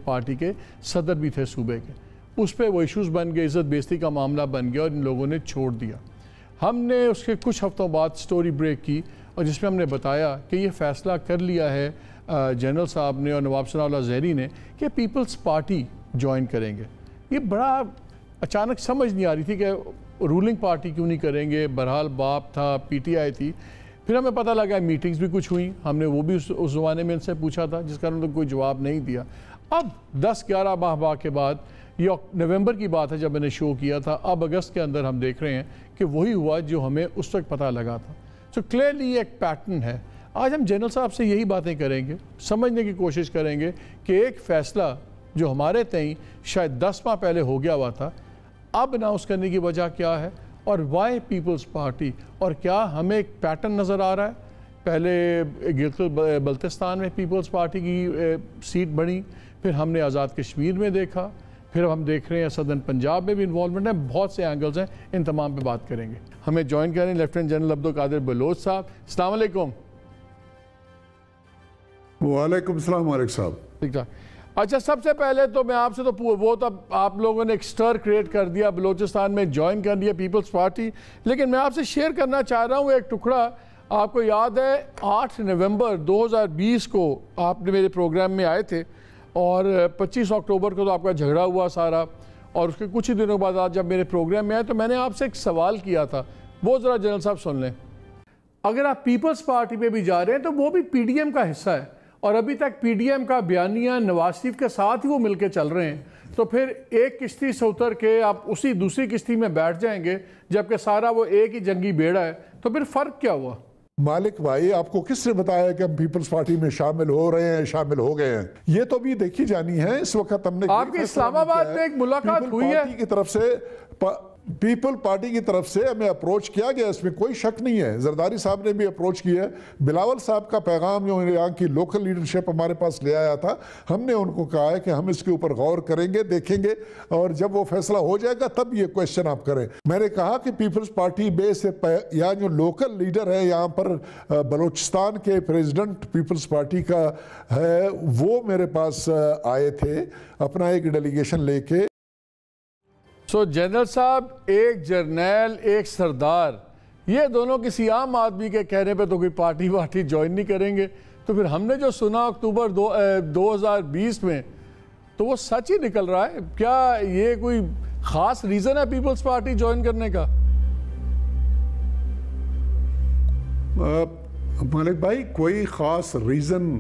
पार्टी के सदर भी थे सूबे के। उस पर वो इशूज़ बन गए, इज़्ज़त बेइज़्ज़ती का मामला बन गया और इन लोगों ने छोड़ दिया। हमने उसके कुछ हफ्तों बाद स्टोरी ब्रेक की और जिसमें हमने बताया कि ये फ़ैसला कर लिया है जनरल साहब ने और नवाब सनाउल्लाह ज़हरी ने कि पीपल्स पार्टी ज्वाइन करेंगे। ये बड़ा अचानक समझ नहीं आ रही थी कि रूलिंग पार्टी क्यों नहीं करेंगे। बहरहाल बाप था, PTI थी। फिर हमें पता लगा मीटिंग्स भी कुछ हुई, हमने वो भी उस ज़माने में इनसे पूछा था, जिसका उन्होंने कोई जवाब नहीं दिया। अब 10-11 माह के बाद, ये नवंबर की बात है जब मैंने शो किया था, अब अगस्त के अंदर हम देख रहे हैं कि वही हुआ जो हमें उस वक्त पता लगा था। सो क्लियरली एक पैटर्न है। आज हम जनरल साहब से यही बातें करेंगे, समझने की कोशिश करेंगे कि एक फ़ैसला जो हमारे तई शायद 10 माह पहले हो गया हुआ था, अब अनाउंस करने की वजह क्या है और वाई पीपल्स पार्टी, और क्या हमें एक पैटर्न नज़र आ रहा है। पहले गिलगित बल्तिस्तान में पीपल्स पार्टी की सीट बनी, फिर हमने आज़ाद कश्मीर में देखा, फिर हम देख रहे हैं सदर्न पंजाब में भी इन्वॉल्वमेंट है। बहुत से एंगल्स हैं, इन तमाम पे बात करेंगे। हमें ज्वाइन करें लेफ्टिनेंट जनरल अब्दुल कादिर बलोच साहब। अस्सलाम वालेकुम। वालेकुम सलाम मालिक साहब। ठीक ठाक। अच्छा, सबसे पहले तो मैं आपसे तो वो तब आप लोगों ने एक स्टर क्रिएट कर दिया, बलूचिस्तान में ज्वाइन कर दिया पीपल्स पार्टी, लेकिन मैं आपसे शेयर करना चाह रहा हूँ एक टुकड़ा। आपको याद है 8 नवंबर 2020 को आपने मेरे प्रोग्राम में आए थे और 25 अक्टूबर को तो आपका झगड़ा हुआ सारा, और उसके कुछ ही दिनों बाद आज जब मेरे प्रोग्राम में आए तो मैंने आपसे एक सवाल किया था, वो ज़रा जनरल साहब सुन लें। अगर आप पीपल्स पार्टी पे भी जा रहे हैं तो वो भी PDM का हिस्सा है और अभी तक PDM का बयानिया नवाज शरीफ के साथ ही वो मिलके चल रहे हैं, तो फिर एक किश्ती से उतर के आप उसी दूसरी किश्ती में बैठ जाएंगे जबकि सारा वो एक ही जंगी बेड़ा है, तो फिर फ़र्क क्या हुआ? मालिक भाई, आपको किसने बताया कि हम पीपल्स पार्टी में शामिल हो रहे हैं, शामिल हो गए हैं? ये तो भी देखी जानी है। इस वक्त हमने आपकी इस्लामाबाद में एक मुलाकात हुई है की तरफ से पीपल पार्टी की तरफ से हमें अप्रोच किया गया, इसमें कोई शक नहीं है। जरदारी साहब ने भी अप्रोच किया है। बिलावल साहब का पैगाम जो यहाँ की लोकल लीडरशिप हमारे पास ले आया था, हमने उनको कहा है कि हम इसके ऊपर गौर करेंगे, देखेंगे, और जब वो फैसला हो जाएगा तब ये क्वेश्चन आप करें। मैंने कहा कि पीपल्स पार्टी में से यहाँ जो लोकल लीडर है यहाँ पर बलूचिस्तान के प्रेसिडेंट पीपल्स पार्टी का है, वो मेरे पास आए थे अपना एक डेलीगेशन लेके। सो जनरल साहब, एक जर्नैल एक सरदार, ये दोनों किसी आम आदमी के कहने पे तो कोई पार्टी वार्टी ज्वाइन नहीं करेंगे। तो फिर हमने जो सुना अक्टूबर 2020 में, तो वो सच ही निकल रहा है क्या? ये कोई खास रीज़न है पीपल्स पार्टी ज्वाइन करने का? मालिक भाई, कोई ख़ास रीज़न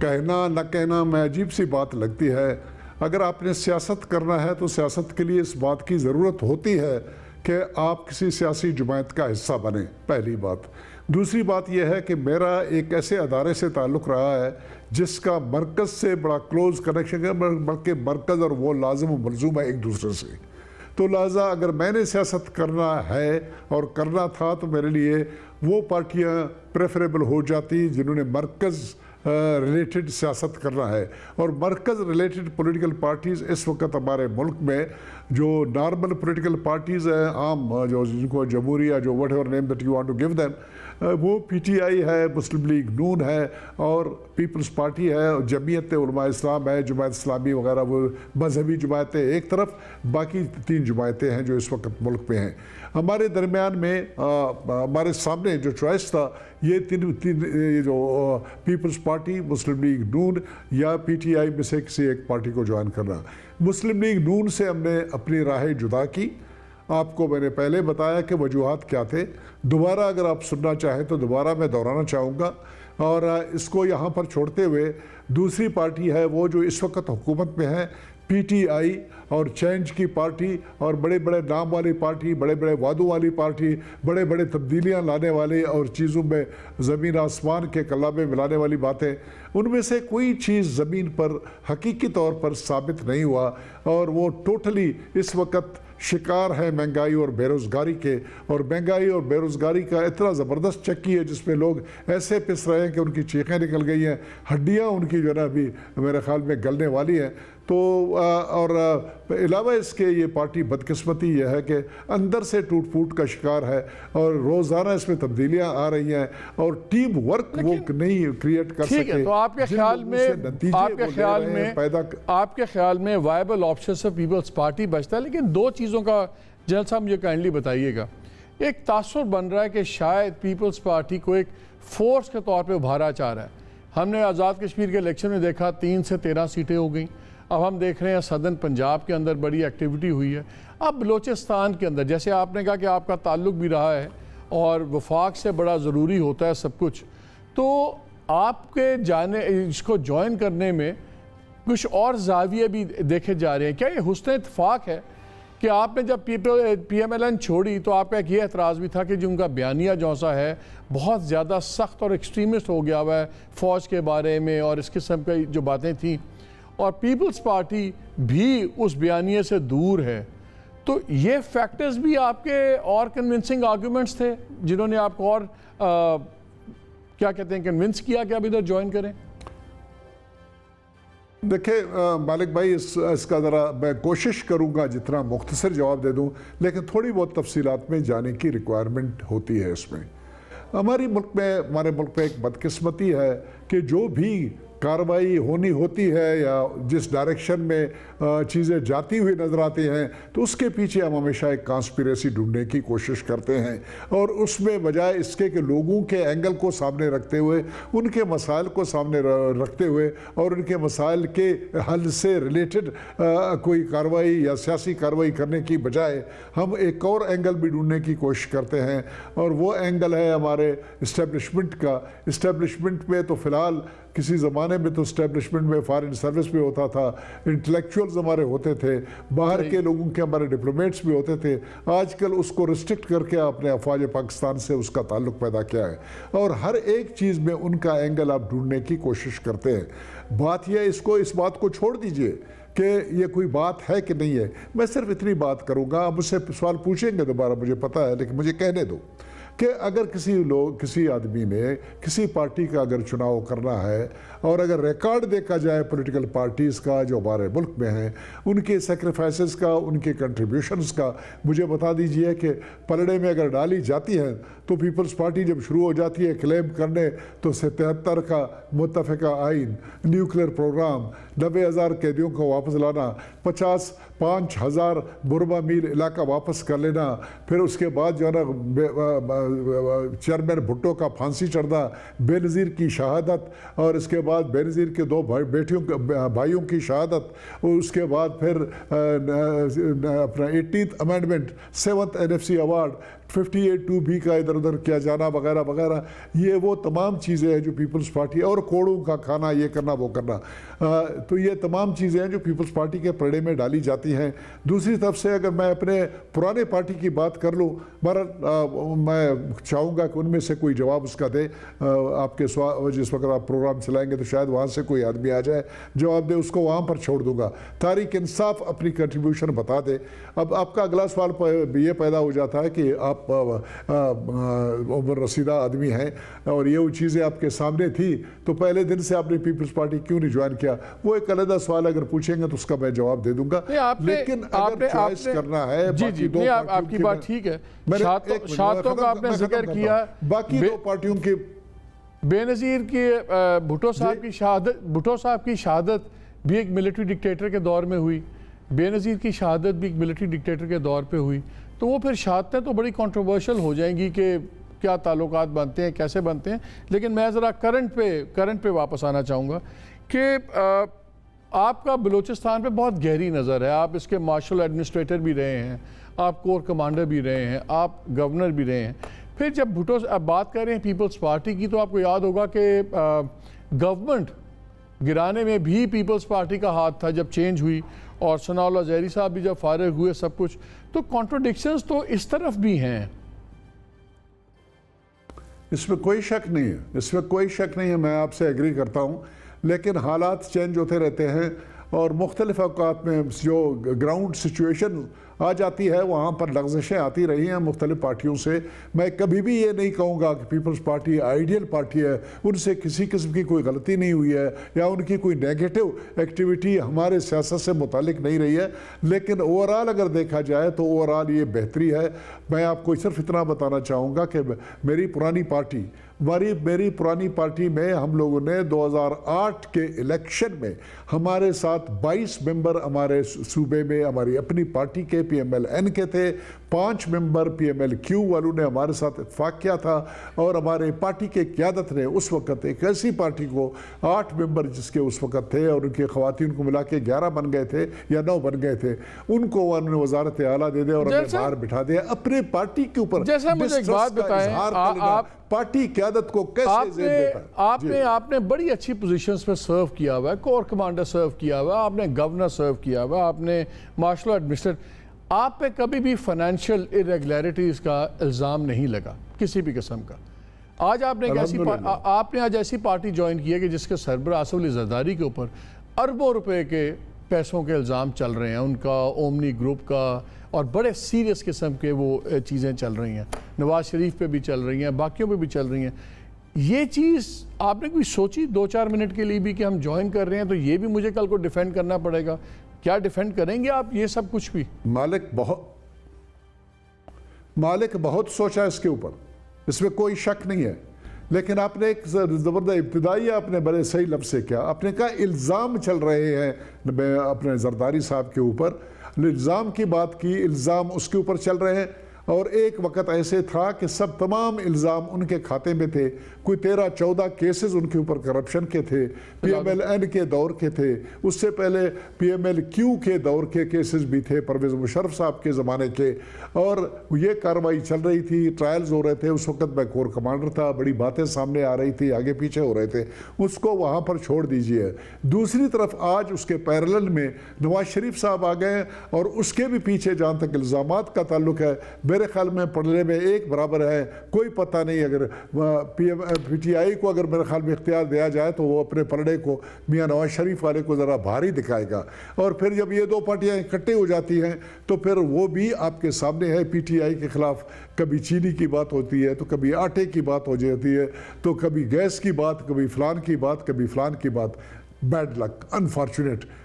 कहना न कहना में अजीब सी बात लगती है। अगर आपने सियासत करना है तो सियासत के लिए इस बात की ज़रूरत होती है कि आप किसी सियासी जमात का हिस्सा बने, पहली बात। दूसरी बात यह है कि मेरा एक ऐसे अदारे से ताल्लुक़ रहा है जिसका मरकज़ से बड़ा क्लोज़ कनेक्शन है, बल्कि मरकज़ और वो लाज़िम व मलज़ूम है एक दूसरे से। तो लिहाजा अगर मैंने सियासत करना है और करना था तो मेरे लिए वो पार्टियाँ प्रेफरेबल हो जाती जिन्होंने मरकज़ रिलेटेड सियासत करना है। और मरकज़ रिलेटेड पॉलिटिकल पार्टीज़ इस वक्त हमारे मुल्क में जो नॉर्मल पॉलिटिकल पार्टीज़ हैं, आम जो जिनको जमहूरिया जो whatever name that you want to give them, वो पीटीआई है, मुस्लिम लीग नून है और पीपल्स पार्टी है, और जमीयत उलमा इस्लाम है, जमात इस्लामी वगैरह, वो मजहबी जमायतें एक तरफ, बाकी 3 जमायतें हैं जो इस वक्त मुल्क में हैं। हमारे दरमियान में हमारे सामने जो चॉइस था, ये तीन ये जो पीपल्स पार्टी, मुस्लिम लीग नून या पीटीआई में से किसी एक पार्टी को ज्वाइन करना। मुस्लिम लीग नून से हमने अपनी राहें जुदा की। आपको मैंने पहले बताया कि वजूहात क्या थे। दोबारा अगर आप सुनना चाहें तो दोबारा मैं दोहराना चाहूँगा। और इसको यहाँ पर छोड़ते हुए दूसरी पार्टी है वो जो इस वक्त हुकूमत में है, पीटीआई और चेंज की पार्टी, और बड़े बड़े नाम वाली पार्टी, बड़े बड़े वादों वाली पार्टी, बड़े बड़े तब्दीलियाँ लाने वाली और चीज़ों में ज़मीन आसमान के कला में मिलाने वाली बातें, उनमें से कोई चीज़ ज़मीन पर हकीकी तौर पर साबित नहीं हुआ। और वो टोटली इस वक्त शिकार है महंगाई और बेरोज़गारी के। और महंगाई और बेरोज़गारी का इतना ज़बरदस्त चक्की है जिसमें लोग ऐसे पिस रहे हैं कि उनकी चीखें निकल गई हैं, हड्डियाँ उनकी जो है ना अभी मेरे ख्याल में गलने वाली हैं। तो और अलावा इसके ये पार्टी बदकिस्मती यह है कि अंदर से टूट फूट का शिकार है और रोज़ाना इसमें तब्दीलियाँ आ रही हैं और टीम वर्क वो नहीं क्रिएट कर सके। तो आपके ख्याल में वायबल ऑप्शन से पीपल्स पार्टी बचता है। लेकिन 2 चीज़ों का जनरल साहब मुझे काइंडली बताइएगा। एक तासुर बन रहा है कि शायद पीपल्स पार्टी को एक फोर्स के तौर पर उभारा जा रहा है। हमने आज़ाद कश्मीर के इलेक्शन में देखा 3 से 13 सीटें हो गई। अब हम देख रहे हैं सदर्न पंजाब के अंदर बड़ी एक्टिविटी हुई है। अब बलोचिस्तान के अंदर, जैसे आपने कहा कि आपका ताल्लुक़ भी रहा है और वफाक से बड़ा ज़रूरी होता है सब कुछ, तो आपके जाने इसको ज्वाइन करने में कुछ और जाविये भी देखे जा रहे हैं। क्या ये हुस्न इत्तेफाक है कि आपने जब PMLN छोड़ी तो आपका एक ये एतराज़ भी था कि जो उनका बयानिया जो सा है बहुत ज़्यादा सख्त और एक्सट्रीमिस्ट हो गया हुआ है फ़ौज के बारे में और इस किस्म की जो बातें थी, और पीपल्स पार्टी भी उस बयानिए से दूर है। तो ये फैक्टर्स भी आपके और कन्विंसिंग आर्गूमेंट्स थे जिन्होंने आपको और क्या कहते हैं कन्विंस किया कि आप इधर ज्वाइन करें? देखिए मालिक भाई, इसका ज़रा मैं कोशिश करूँगा जितना मुख्तसर जवाब दे दूँ, लेकिन थोड़ी बहुत तफसीलात में जाने की रिक्वायरमेंट होती है इसमें। हमारे मुल्क में एक बदकिस्मती है कि जो भी कार्रवाई होनी होती है या जिस डायरेक्शन में चीज़ें जाती हुई नज़र आती हैं तो उसके पीछे हम हमेशा एक कॉन्स्पिरेसी ढूंढने की कोशिश करते हैं। और उसमें बजाय इसके कि लोगों के एंगल को सामने रखते हुए, उनके मसाइल को सामने रखते हुए और उनके मसाइल के हल से रिलेटेड कोई कार्रवाई या सियासी कार्रवाई करने की बजाय हम एक और एंगल भी ढूंढने की कोशिश करते हैं। और वो एंगल है हमारे इस्टेब्लिशमेंट का। इस्टेब्लिशमेंट में तो फ़िलहाल किसी ज़माने में तो इस्टेब्लिशमेंट में फॉरेन सर्विस भी होता था, इंटेलेक्चुअल्स हमारे होते थे, बाहर के लोगों के हमारे डिप्लोमेट्स भी होते थे। आजकल उसको रिस्ट्रिक्ट करके आपने अफवाज पाकिस्तान से उसका ताल्लुक़ पैदा किया है और हर एक चीज़ में उनका एंगल आप ढूंढने की कोशिश करते हैं। बात यह इस बात को छोड़ दीजिए कि ये कोई बात है कि नहीं है। मैं सिर्फ इतनी बात करूँगा, आप मुझसे सवाल पूछेंगे दोबारा, मुझे पता है, लेकिन मुझे कहने दो कि अगर किसी आदमी ने किसी पार्टी का अगर चुनाव करना है और अगर रिकॉर्ड देखा जाए पॉलिटिकल पार्टीज़ का जो हमारे मुल्क में हैं, उनके सेक्रीफाइसेस का, उनके कंट्रीब्यूशंस का, मुझे बता दीजिए कि पलड़े में अगर डाली जाती है तो पीपल्स पार्टी जब शुरू हो जाती है क्लेम करने तो 77 का मुत्तफ़िका आइन, न्यूक्लियर प्रोग्राम, 90,000 कैदियों को वापस लाना, 5,000 बुरबा मील इलाका वापस कर लेना, फिर उसके बाद जो है ना चेयरमैन भुट्टो का फांसी चढ़ना, बेनज़ीर की शहादत, और इसके बाद बेनज़ीर के 2 भाइयों की शहादत, और उसके बाद फिर अपना 18th amendment, 7th NFC award, 58(2)B का इधर उधर किया जाना वगैरह वगैरह, ये वो तमाम चीज़ें हैं जो पीपल्स पार्टी, और कोड़ों का खाना, ये करना वो करना, तो ये तमाम चीज़ें हैं जो पीपल्स पार्टी के पलड़े में डाली जाती हैं। दूसरी तरफ से अगर मैं अपने पुराने पार्टी की बात कर लूँ, मैं चाहूँगा कि उनमें से कोई जवाब उसका दे। आपके जिस वक्त आप प्रोग्राम चलाएंगे तो शायद वहाँ से कोई आदमी आ जाए जवाब दे, उसको वहाँ पर छोड़ दूँगा। तारीक इंसाफ अपनी कंट्रीब्यूशन बता दे। अब आपका अगला सवाल ये पैदा हो जाता है कि आप उम्र रसीदा आदमी हैं और ये वो चीज़ें आपके सामने थी, तो पहले दिन से आपने पीपल्स पार्टी क्यों नहीं ज्वाइन किया? वो एक अलग सवाल अगर पूछेंगे तो उसका मैं जवाब दे दूंगा। लेकिन अगर चॉइस करना है, जी, आपकी बात ठीक है। शहादतों का आपने जिक्र किया, बाकी 2 पार्टियों की, बेनज़ीर की भुट्टो साहब की शहादत भी एक मिलिट्री डिक्टेटर के दौर में हुई, बेनज़ीर की शहादत भी एक मिलिट्री डिक्टेटर के दौर पे हुई, तो वो फिर शहादतें तो बड़ी कंट्रोवर्शियल हो जाएंगी कि क्या ताल्लुकात बनते हैं, कैसे बनते हैं। लेकिन मैं ज़रा करंट पे वापस आना चाहूँगा कि आपका बलूचिस्तान पे बहुत गहरी नज़र है। आप इसके मार्शल एडमिनिस्ट्रेटर भी रहे हैं, आप कोर कमांडर भी रहे हैं, आप गवर्नर भी रहे हैं। फिर जब भुट्टो अब बात कर रहे हैं पीपल्स पार्टी की, तो आपको याद होगा कि गवर्नमेंट गिराने में भी पीपल्स पार्टी का हाथ था जब चेंज हुई, और सनाउल्लाह ज़हरी साहब भी जब फारिग हुए, सब कुछ। तो कॉन्ट्रोडिक्शंस तो इस तरफ भी हैं, इसमें कोई शक नहीं है, इसमें कोई शक नहीं है, मैं आपसे एग्री करता हूँ। लेकिन हालात चेंज होते रहते हैं और मुख्तलिफ अवकात में जो ग्राउंड सिचुएशन आ जाती है वहाँ पर लग़ज़िशें आती रही हैं मुख्तलिफ पार्टियों से। मैं कभी भी ये नहीं कहूँगा कि पीपल्स पार्टी आइडियल पार्टी है, उनसे किसी किस्म की कोई गलती नहीं हुई है या उनकी कोई नेगेटिव एक्टिविटी हमारे सियासत से मुतालिक नहीं रही है। लेकिन ओवरऑल अगर देखा जाए तो ओवरऑल ये बेहतरी है। मैं आपको सिर्फ इतना बताना चाहूँगा कि मेरी पुरानी पार्टी में हम लोगों ने 2008 के इलेक्शन में हमारे साथ 22 मेंबर हमारे सूबे में हमारी अपनी पार्टी के PMLN के थे, 5 मेंबर PMLQ वालों ने हमारे साथ इत्तेफाक किया था, और हमारे पार्टी के क़यादत ने उस वक़्त एक ऐसी पार्टी को 8 मेंबर जिसके उस वक़्त थे और उनके ख़वातीन को मिला के 11 बन गए थे या 9 बन गए थे, उनको उन्होंने वज़ारत आला दे दिया और हमें बाहर बिठा दिया अपने पार्टी के ऊपर। जैसा मुझे एक बात बताएं, पार्टी क़यादत को कैसे आपने बड़ी अच्छी पोजीशंस पे सर्व किया हुआ है, कोर कमांडर सर्व किया हुआ है, आपने गवर्नर सर्व किया हुआ है, आपने मार्शल एडमिनिस्ट्रेटर, आप पे कभी भी फाइनेंशियल इरेगुलरिटीज़ का इल्ज़ाम नहीं लगा किसी भी किस्म का। आज आपने आज ऐसी पार्टी ज्वाइन की है कि जिसके सरबराह आसिफ अली जरदारी के ऊपर अरबों रुपए के पैसों के इल्ज़ाम चल रहे हैं, उनका ओमनी ग्रुप का, और बड़े सीरियस किस्म के वो चीज़ें चल रही हैं, नवाज शरीफ पे भी चल रही हैं, बाकियों पे भी चल रही हैं। ये चीज़ आपने कोई सोची 2-4 मिनट के लिए भी कि हम ज्वाइन कर रहे हैं तो ये भी मुझे कल को डिफेंड करना पड़ेगा? क्या डिफेंड करेंगे आप ये सब कुछ भी? मालिक बहुत सोचा इसके ऊपर, इसमें कोई शक नहीं है। लेकिन आपने एक ज़बरदस्त इब्तिदाई आपने बड़े सही लफ्ज़ से क्या आपने कहा, इल्ज़ाम चल रहे हैं अपने जरदारी साहब के ऊपर, इल्ज़ाम की बात की, इल्ज़ाम उसके ऊपर चल रहे हैं। और एक वक्त ऐसे था कि सब तमाम इल्ज़ाम उनके खाते में थे, कोई 13-14 केसेस उनके ऊपर करप्शन के थे, PMLN के दौर के थे, उससे पहले PMLQ के दौर के केसेस भी थे, परवेज़ मुशर्रफ साहब के ज़माने के, और ये कार्रवाई चल रही थी, ट्रायल्स हो रहे थे। उस वक्त मैं कोर कमांडर था, बड़ी बातें सामने आ रही थी, आगे पीछे हो रहे थे, उसको वहाँ पर छोड़ दीजिए। दूसरी तरफ आज उसके पैरेलल में नवाज शरीफ साहब आ गए और उसके भी पीछे जहाँ तक इल्ज़ामात का ताल्लुक है मेरे ख्याल में पढ़ने में एक बराबर है। कोई पता नहीं, अगर PTI को अगर मेरे ख्याल में इख्तियार दिया जाए तो वो अपने पलड़े को मियाँ नवाज शरीफ वाले को ज़रा भारी दिखाएगा। और फिर जब ये दो पार्टियाँ इकट्ठी हो जाती हैं तो फिर वो भी आपके सामने है। PTI के ख़िलाफ़ कभी चीनी की बात होती है, तो कभी आटे की बात हो जाती है, तो कभी गैस की बात, कभी फ़लान की बात, कभी फ़लान की बात। बैड लक,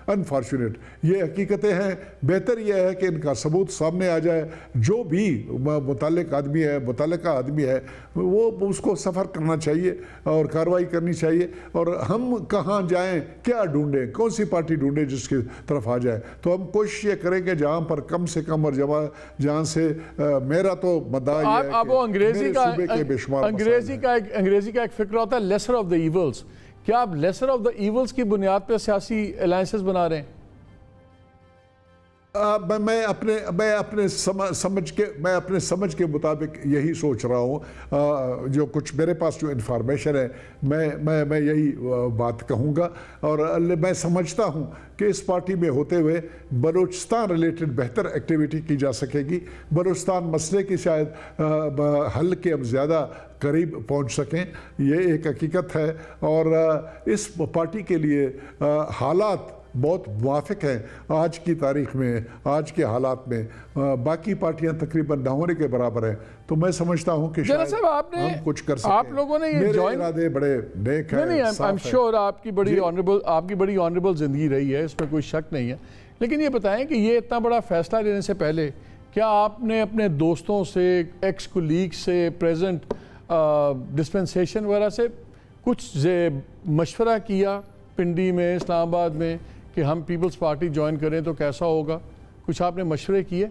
अनफॉर्चुनेट ये हकीकतें हैं। बेहतर यह है कि इनका सबूत सामने आ जाए। जो भी मुतल्लिक आदमी है, मुतल्लिका आदमी है, वो उसको सफ़र करना चाहिए और कार्रवाई करनी चाहिए। और हम कहाँ जाएं, क्या ढूंढें, कौन सी पार्टी ढूंढें जिसकी तरफ आ जाए। तो हम कोशिश ये करेंगे जहाँ पर कम से कम और जहाँ से मेरा तो मद्दा ये है कि अंग्रेजी का एक फिक्र होता है लेसर ऑफ द इवल्स। क्या आप लेसर ऑफ द इवल्स की बुनियाद पर सियासी अलायंसेस बना रहे हैं? मैं अपने समझ के मुताबिक यही सोच रहा हूँ। जो कुछ मेरे पास जो इन्फॉर्मेशन है मैं यही बात कहूँगा। और मैं समझता हूँ कि इस पार्टी में होते हुए बलूचिस्तान रिलेटेड बेहतर एक्टिविटी की जा सकेगी। बलूचिस्तान मसले की शायद हल के हम ज़्यादा करीब पहुँच सकें, ये एक हकीकत है। और इस पार्टी के लिए हालात बहुत मुवाफिक हैं आज की तारीख में, आज के हालात में। बाकी पार्टियां तकरीबन न होने के बराबर हैं। तो मैं समझता हूं कि शायद हम कुछ कर सकते हैं। आप लोगों ने ये इरादे बड़े नेक हैं। नहीं, आई एम श्योर आपकी बड़ी ऑनरेबल जिंदगी रही है, इसमें कोई शक नहीं है। लेकिन ये बताएं कि ये इतना बड़ा फैसला लेने से पहले क्या आपने अपने दोस्तों से, एक्स कुलीग से, प्रेजेंट डिस्पेंसेशन वगैरह से कुछ मशवरा किया पिंडी में, इस्लामाबाद में, कि हम पीपल्स पार्टी ज्वाइन करें तो कैसा होगा? कुछ आपने मशवरे किए?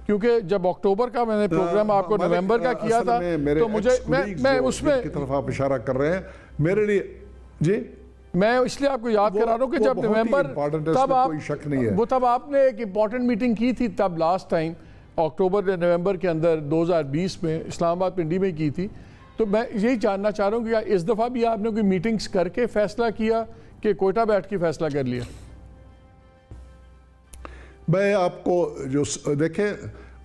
क्योंकि जब अक्टूबर का मैंने प्रोग्राम आपको नवंबर का किया था तो मुझे मैं उसमें की तरफ आप इशारा कर रहे हैं मेरे लिए जी, मैं इसलिए आपको याद करा रहा हूँ कि जब नवंबर, तब आप शक नहीं है, वो तब आपने एक इम्पॉर्टेंट मीटिंग की थी, तब लास्ट टाइम अक्टूबर नवंबर के अंदर 2020 में इस्लामाबाद पिंडी में की थी। तो मैं यही जानना चाह रहा हूँ कि इस दफ़ा भी आपने कोई मीटिंग्स करके फैसला किया कि कोयटा बैठ के फैसला कर लिया? मैं आपको जो देखें,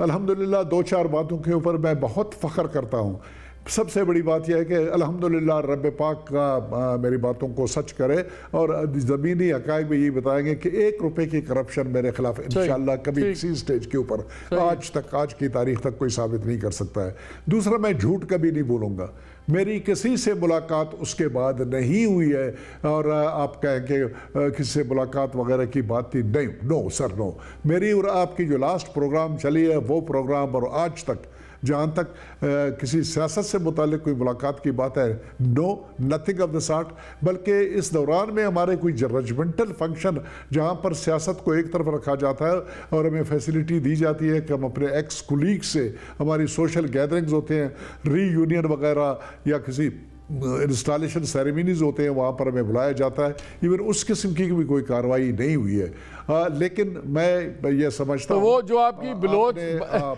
अल्हम्दुलिल्लाह 2-4 बातों के ऊपर मैं बहुत फ़ख्र करता हूँ। सबसे बड़ी बात यह है कि अल्हम्दुलिल्लाह रब पाक का मेरी बातों को सच करे और ज़मीनी हक़ाइक़ में यही बताएंगे कि 1 रुपए की करप्शन मेरे खिलाफ इंशाअल्लाह कभी किसी स्टेज के ऊपर आज की तारीख तक कोई साबित नहीं कर सकता है। दूसरा, मैं झूठ कभी नहीं बोलूँगा। मेरी किसी से मुलाकात उसके बाद नहीं हुई है और आप कहें कि किसी से मुलाकात वगैरह की बात थी, नहीं, नो सर नो। मेरी और आपकी जो लास्ट प्रोग्राम चली है वो प्रोग्राम और आज तक जहाँ तक किसी सियासत से मुतालिक कोई मुलाकात की बात है, no, nothing of the sort. बल्कि इस दौरान में हमारे कोई रजमेंटल फंक्शन जहाँ पर सियासत को एक तरफ रखा जाता है और हमें फैसिलिटी दी जाती है कि हम अपने एक्स कुलीग से, हमारी सोशल गैदरिंग्स होते हैं, रीयूनियन वगैरह या किसी इंस्टॉलेशन सेरेमनीज होते हैं, वहाँ पर हमें बुलाया जाता है। इवन उस किस्म की भी कोई कार्रवाई नहीं हुई है। लेकिन मैं ये समझता हूँ, तो वो जो आपकी बलोच,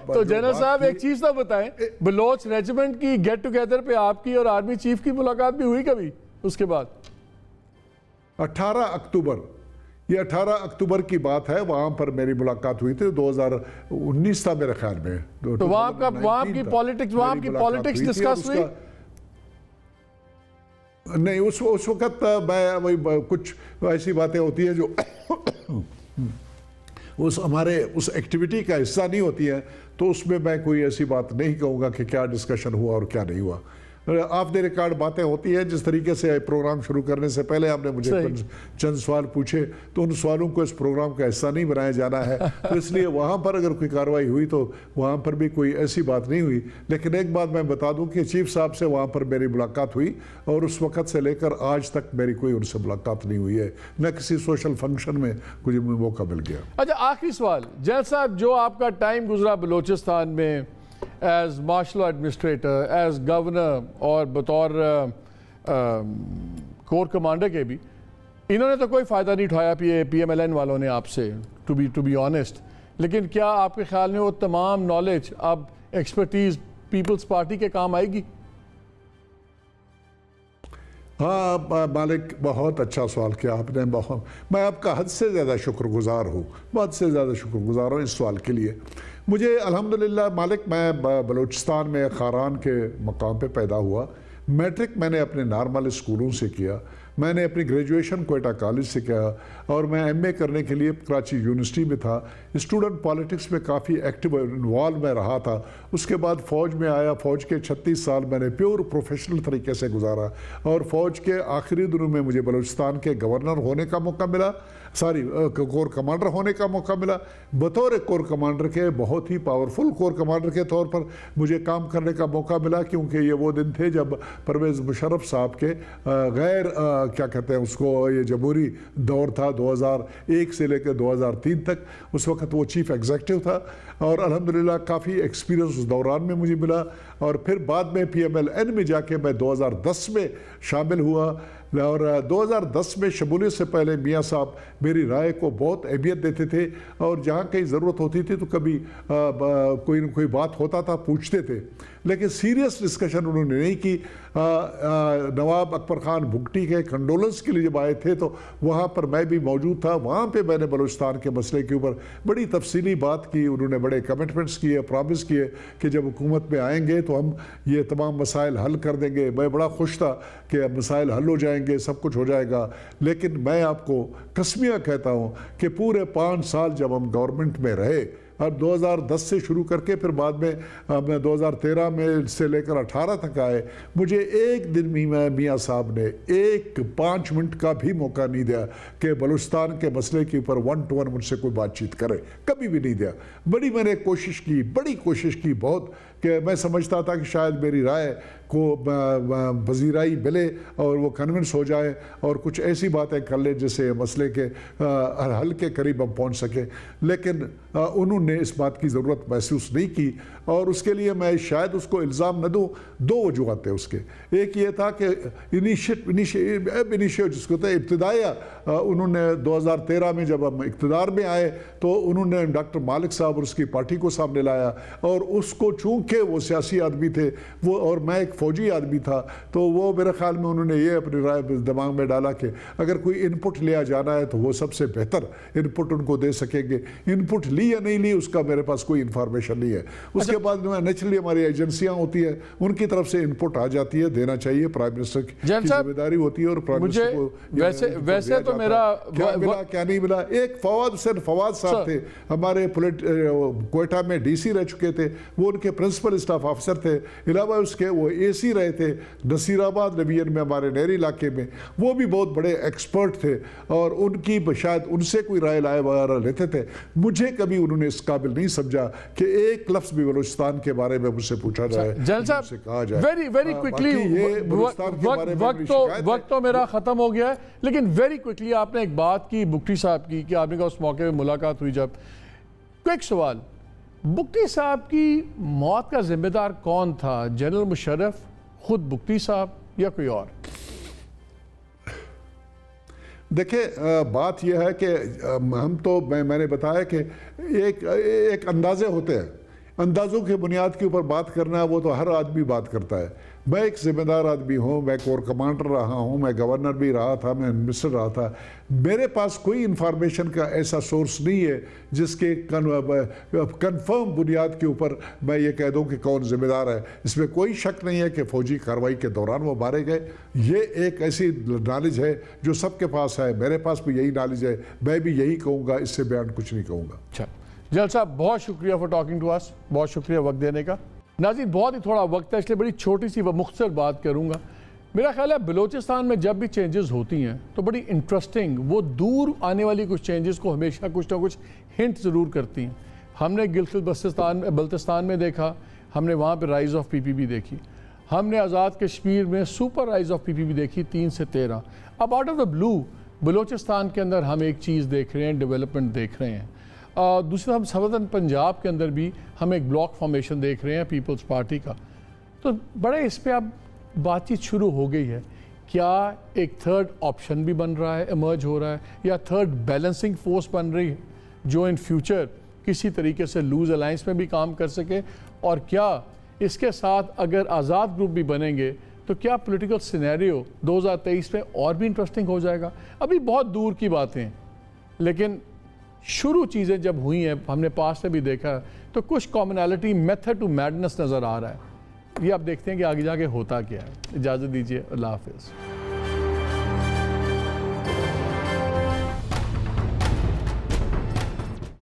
तो जनरल साहब एक चीज़ तो बताएं, बलोच रेजिमेंट की गेट टुगेदर पे आपकी और आर्मी चीफ की मुलाकात भी हुई कभी उसके बाद? 18 अक्टूबर, ये 18 अक्टूबर की बात है, वहाँ पर मेरी मुलाकात हुई थी। 2019 था मेरे ख्याल में। तो वहाँ की पॉलिटिक्स डिस्कस हुई? नहीं, उस वक्त मैं वही कुछ ऐसी बातें होती हैं जो उस एक्टिविटी का हिस्सा नहीं होती है, तो उसमें मैं कोई ऐसी बात नहीं कहूँगा कि क्या डिस्कशन हुआ और क्या नहीं हुआ। ऑफ द रिकॉर्ड बातें होती हैं। जिस तरीके से प्रोग्राम शुरू करने से पहले आपने मुझे चंद सवाल पूछे, तो उन सवालों को इस प्रोग्राम का हिस्सा नहीं बनाया जाना है, तो इसलिए वहाँ पर अगर कोई कार्रवाई हुई तो वहाँ पर भी कोई ऐसी बात नहीं हुई। लेकिन एक बात मैं बता दूँ कि चीफ साहब से वहाँ पर मेरी मुलाकात हुई और उस वक़्त से लेकर आज तक मेरी कोई उनसे मुलाकात नहीं हुई है, न किसी सोशल फंक्शन में मुझे मौका मिल गया। अच्छा, आखिरी सवाल जनरल साहब, जो आपका टाइम गुजरा बलूचिस्तान में as martial administrator, as governor और बतौर कोर कमांडर के भी, इन्होंने तो कोई फ़ायदा नहीं उठाया PMLN वालों ने आपसे, टू बी ऑनेस्ट। लेकिन क्या आपके ख्याल में वो तमाम नॉलेज, अब एक्सपर्टीज़ पीपल्स पार्टी के काम आएगी? हाँ मालिक, बहुत अच्छा सवाल किया आपने। मैं आपका हद से ज़्यादा शुक्रगुजार हूँ, बहुत से ज़्यादा शुक्रगुजार हूँ इस सवाल के लिए। मुझे अल्हम्दुलिल्लाह मालिक, मैं बलूचिस्तान में खारान के मकाम पे पैदा हुआ। मैट्रिक मैंने अपने नॉर्मल स्कूलों से किया, मैंने अपनी ग्रेजुएशन कोयटा कॉलेज से किया और मैं एमए करने के लिए कराची यूनिवर्सिटी में था। स्टूडेंट पॉलिटिक्स में काफ़ी एक्टिव इन्वॉल्व में रहा था। उसके बाद फ़ौज में आया, फ़ौज के 36 साल मैंने प्योर प्रोफेशनल तरीके से गुजारा और फ़ौज के आखिरी दिनों में मुझे बलूचिस्तान के गवर्नर होने का मौका मिला, कोर कमांडर होने का मौका मिला। बतौर कोर कमांडर के, बहुत ही पावरफुल कोर कमांडर के तौर पर मुझे काम करने का मौका मिला, क्योंकि ये वो दिन थे जब परवेज़ मुशर्रफ साहब के गैर क्या कहते हैं उसको, ये जमहूरी दौर था 2001 से लेकर 2003 तक। उस वक्त वो चीफ एग्जीक्यूटिव था और अल्हम्दुलिल्लाह काफ़ी एक्सपीरियंस उस दौरान में मुझे मिला। और फिर बाद में PMLN में जाके मैं 2010 में शामिल हुआ और 2010 में शमूलियत से पहले मियाँ साहब मेरी राय को बहुत अहमियत देते थे और जहाँ कहीं ज़रूरत होती थी तो कभी कोई न कोई बात होता था, पूछते थे, लेकिन सीरियस डिस्कशन उन्होंने नहीं की। नवाब अकबर ख़ान भुगटी के कंडोलेंस के लिए जब आए थे तो वहाँ पर मैं भी मौजूद था। वहाँ पे मैंने बलूचिस्तान के मसले के ऊपर बड़ी तफसीली बात की। उन्होंने बड़े कमिटमेंट्स किए, प्रॉमिस किए कि जब हुकूमत में आएंगे तो हम ये तमाम मसाइल हल कर देंगे। मैं बड़ा खुश था कि अब मसाइल हल हो जाएंगे, सब कुछ हो जाएगा। लेकिन मैं आपको कसमिया कहता हूँ कि पूरे 5 साल जब हम गवर्नमेंट में रहे, अब 2010 से शुरू करके फिर बाद में 2013 में से लेकर 18 तक आए, मुझे एक दिन भी मियाँ साहब ने 5 मिनट का भी मौका नहीं दिया कि बलूचिस्तान के मसले के ऊपर 1 to 1 मुझसे कोई बातचीत करे, कभी भी नहीं दिया। बड़ी मैंने कोशिश की, बड़ी कोशिश की बहुत, कि मैं समझता था कि शायद मेरी राय को वज़ीराई मिले और वो कन्विंस हो जाए और कुछ ऐसी बातें कर ले जिससे मसले के हल के करीब हम पहुंच सके। लेकिन उन्होंने इस बात की ज़रूरत महसूस नहीं की और उसके लिए मैं शायद उसको इल्ज़ाम न दूँ। 2 वजूहत थे उसके। एक ये था कि इनिशिएटिव जिसको था इब्तिदाया, उन्होंने 2013 में जब हम इक़्तिदार में आए तो उन्होंने डॉक्टर मालिक साहब और उसकी पार्टी को सामने लाया और उसको चूँकि वो सियासी आदमी थे वो और मैं एक फ़ौजी आदमी था, तो वो मेरे ख्याल में उन्होंने ये अपनी राय दिमाग में डाला कि अगर कोई इनपुट लिया जाना है तो वो सबसे बेहतर इनपुट उनको दे सकेंगे। इनपुट ली या नहीं ली उसका मेरे पास कोई इन्फॉर्मेशन नहीं है। उसके बाद नेचुरली हमारी एजेंसियाँ होती है, उनकी तरफ से इनपुट आ जाती है, देना चाहिए। प्राइम मिनिस्टर की जिम्मेदारी होती है और प्राइम मिनिस्टर को वैसे तो मेरा क्या मिला क्या नहीं मिला। एक फवाद साहब थे हमारे कोयटा में DC रह चुके थे, वो उनके प्रिंसिपल स्टाफ ऑफिसर थे। अलावा उसके वो AC रहे थे नसीराबाद डिवीजन में हमारे नहरी इलाके में, वो भी बहुत बड़े एक्सपर्ट थे और उनकी शायद उनसे कोई राय लाए वगैरह लेते थे। मुझे कभी उन्होंने इस काबिल नहीं समझा कि एक लफ्ज़ भी बलूचिस्तान के बारे में मुझसे पूछा जाए, मुझसे कहा जाए। वेरी क्विकली, वक्त तो मेरा ख़त्म हो गया है, लेकिन वेरी क्विकली आपने एक बात की बुगटी साहब की कि आपने कहा उस मौके पर मुलाकात हुई जब। क्विक सवाल, बुगटी साहब की मौत का जिम्मेदार कौन था? जनरल मुशर्रफ, खुद बुगटी साहब या कोई और? देखिए बात यह है कि हम तो मैंने बताया कि एक अंदाजे होते हैं, अंदाज़ों की बुनियाद के ऊपर बात करना वो तो हर आदमी बात करता है। मैं एक जिम्मेदार आदमी हूँ, मैं कोर कमांडर रहा हूँ, मैं गवर्नर भी रहा था, मैं मिनिस्टर रहा था। मेरे पास कोई इन्फॉर्मेशन का ऐसा सोर्स नहीं है जिसके कंफर्म बुनियाद के ऊपर मैं ये कह दूँ कि कौन जिम्मेदार है। इसमें कोई शक नहीं है कि फ़ौजी कार्रवाई के दौरान वो मारे गए। ये एक ऐसी नॉलेज है जो सबके पास है, मेरे पास भी यही नॉलेज है, मैं भी यही कहूँगा, इससे बयान कुछ नहीं कहूँगा। अच्छा जल साहब, बहुत शुक्रिया फॉर टॉकिंग टू अस, बहुत शुक्रिया वक्त देने का। नाज़रीन बहुत ही थोड़ा वक्त है इसलिए बड़ी छोटी सी व मुख्तसर बात करूँगा। मेरा ख्याल है बलूचिस्तान में जब भी चेंजेस होती हैं तो बड़ी इंटरेस्टिंग, वो दूर आने वाली कुछ चेंजेस को हमेशा कुछ ना कुछ हिंट ज़रूर करती हैं। हमने गिलगित बल्तिस्तान में देखा, हमने वहाँ पर राइज़ ऑफ PPP देखी, हमने आज़ाद कश्मीर में सुपर राइज़ ऑफ PPP देखी 3 से 13। अब out of the blue Balochistan के अंदर हम एक चीज़ देख रहे हैं, डेवलपमेंट देख रहे हैं। दूसरा हम सदर्न पंजाब के अंदर भी हम एक ब्लॉक फॉर्मेशन देख रहे हैं पीपल्स पार्टी का। तो बड़े इस पर अब बातचीत शुरू हो गई है। क्या एक थर्ड ऑप्शन भी बन रहा है, इमर्ज हो रहा है, या थर्ड बैलेंसिंग फोर्स बन रही है जो इन फ्यूचर किसी तरीके से लूज अलायंस में भी काम कर सके? और क्या इसके साथ अगर आज़ाद ग्रुप भी बनेंगे तो क्या पॉलिटिकल सिनेरियो 2023 में और भी इंटरेस्टिंग हो जाएगा? अभी बहुत दूर की बातें हैं, लेकिन शुरू चीज़ें जब हुई हैं, हमने पास में भी देखा, तो कुछ कॉमनैलिटी, मेथड टू मैडनेस नज़र आ रहा है। ये आप देखते हैं कि आगे जाके होता क्या है। इजाज़त दीजिए, अल्लाह हाफ़िज़।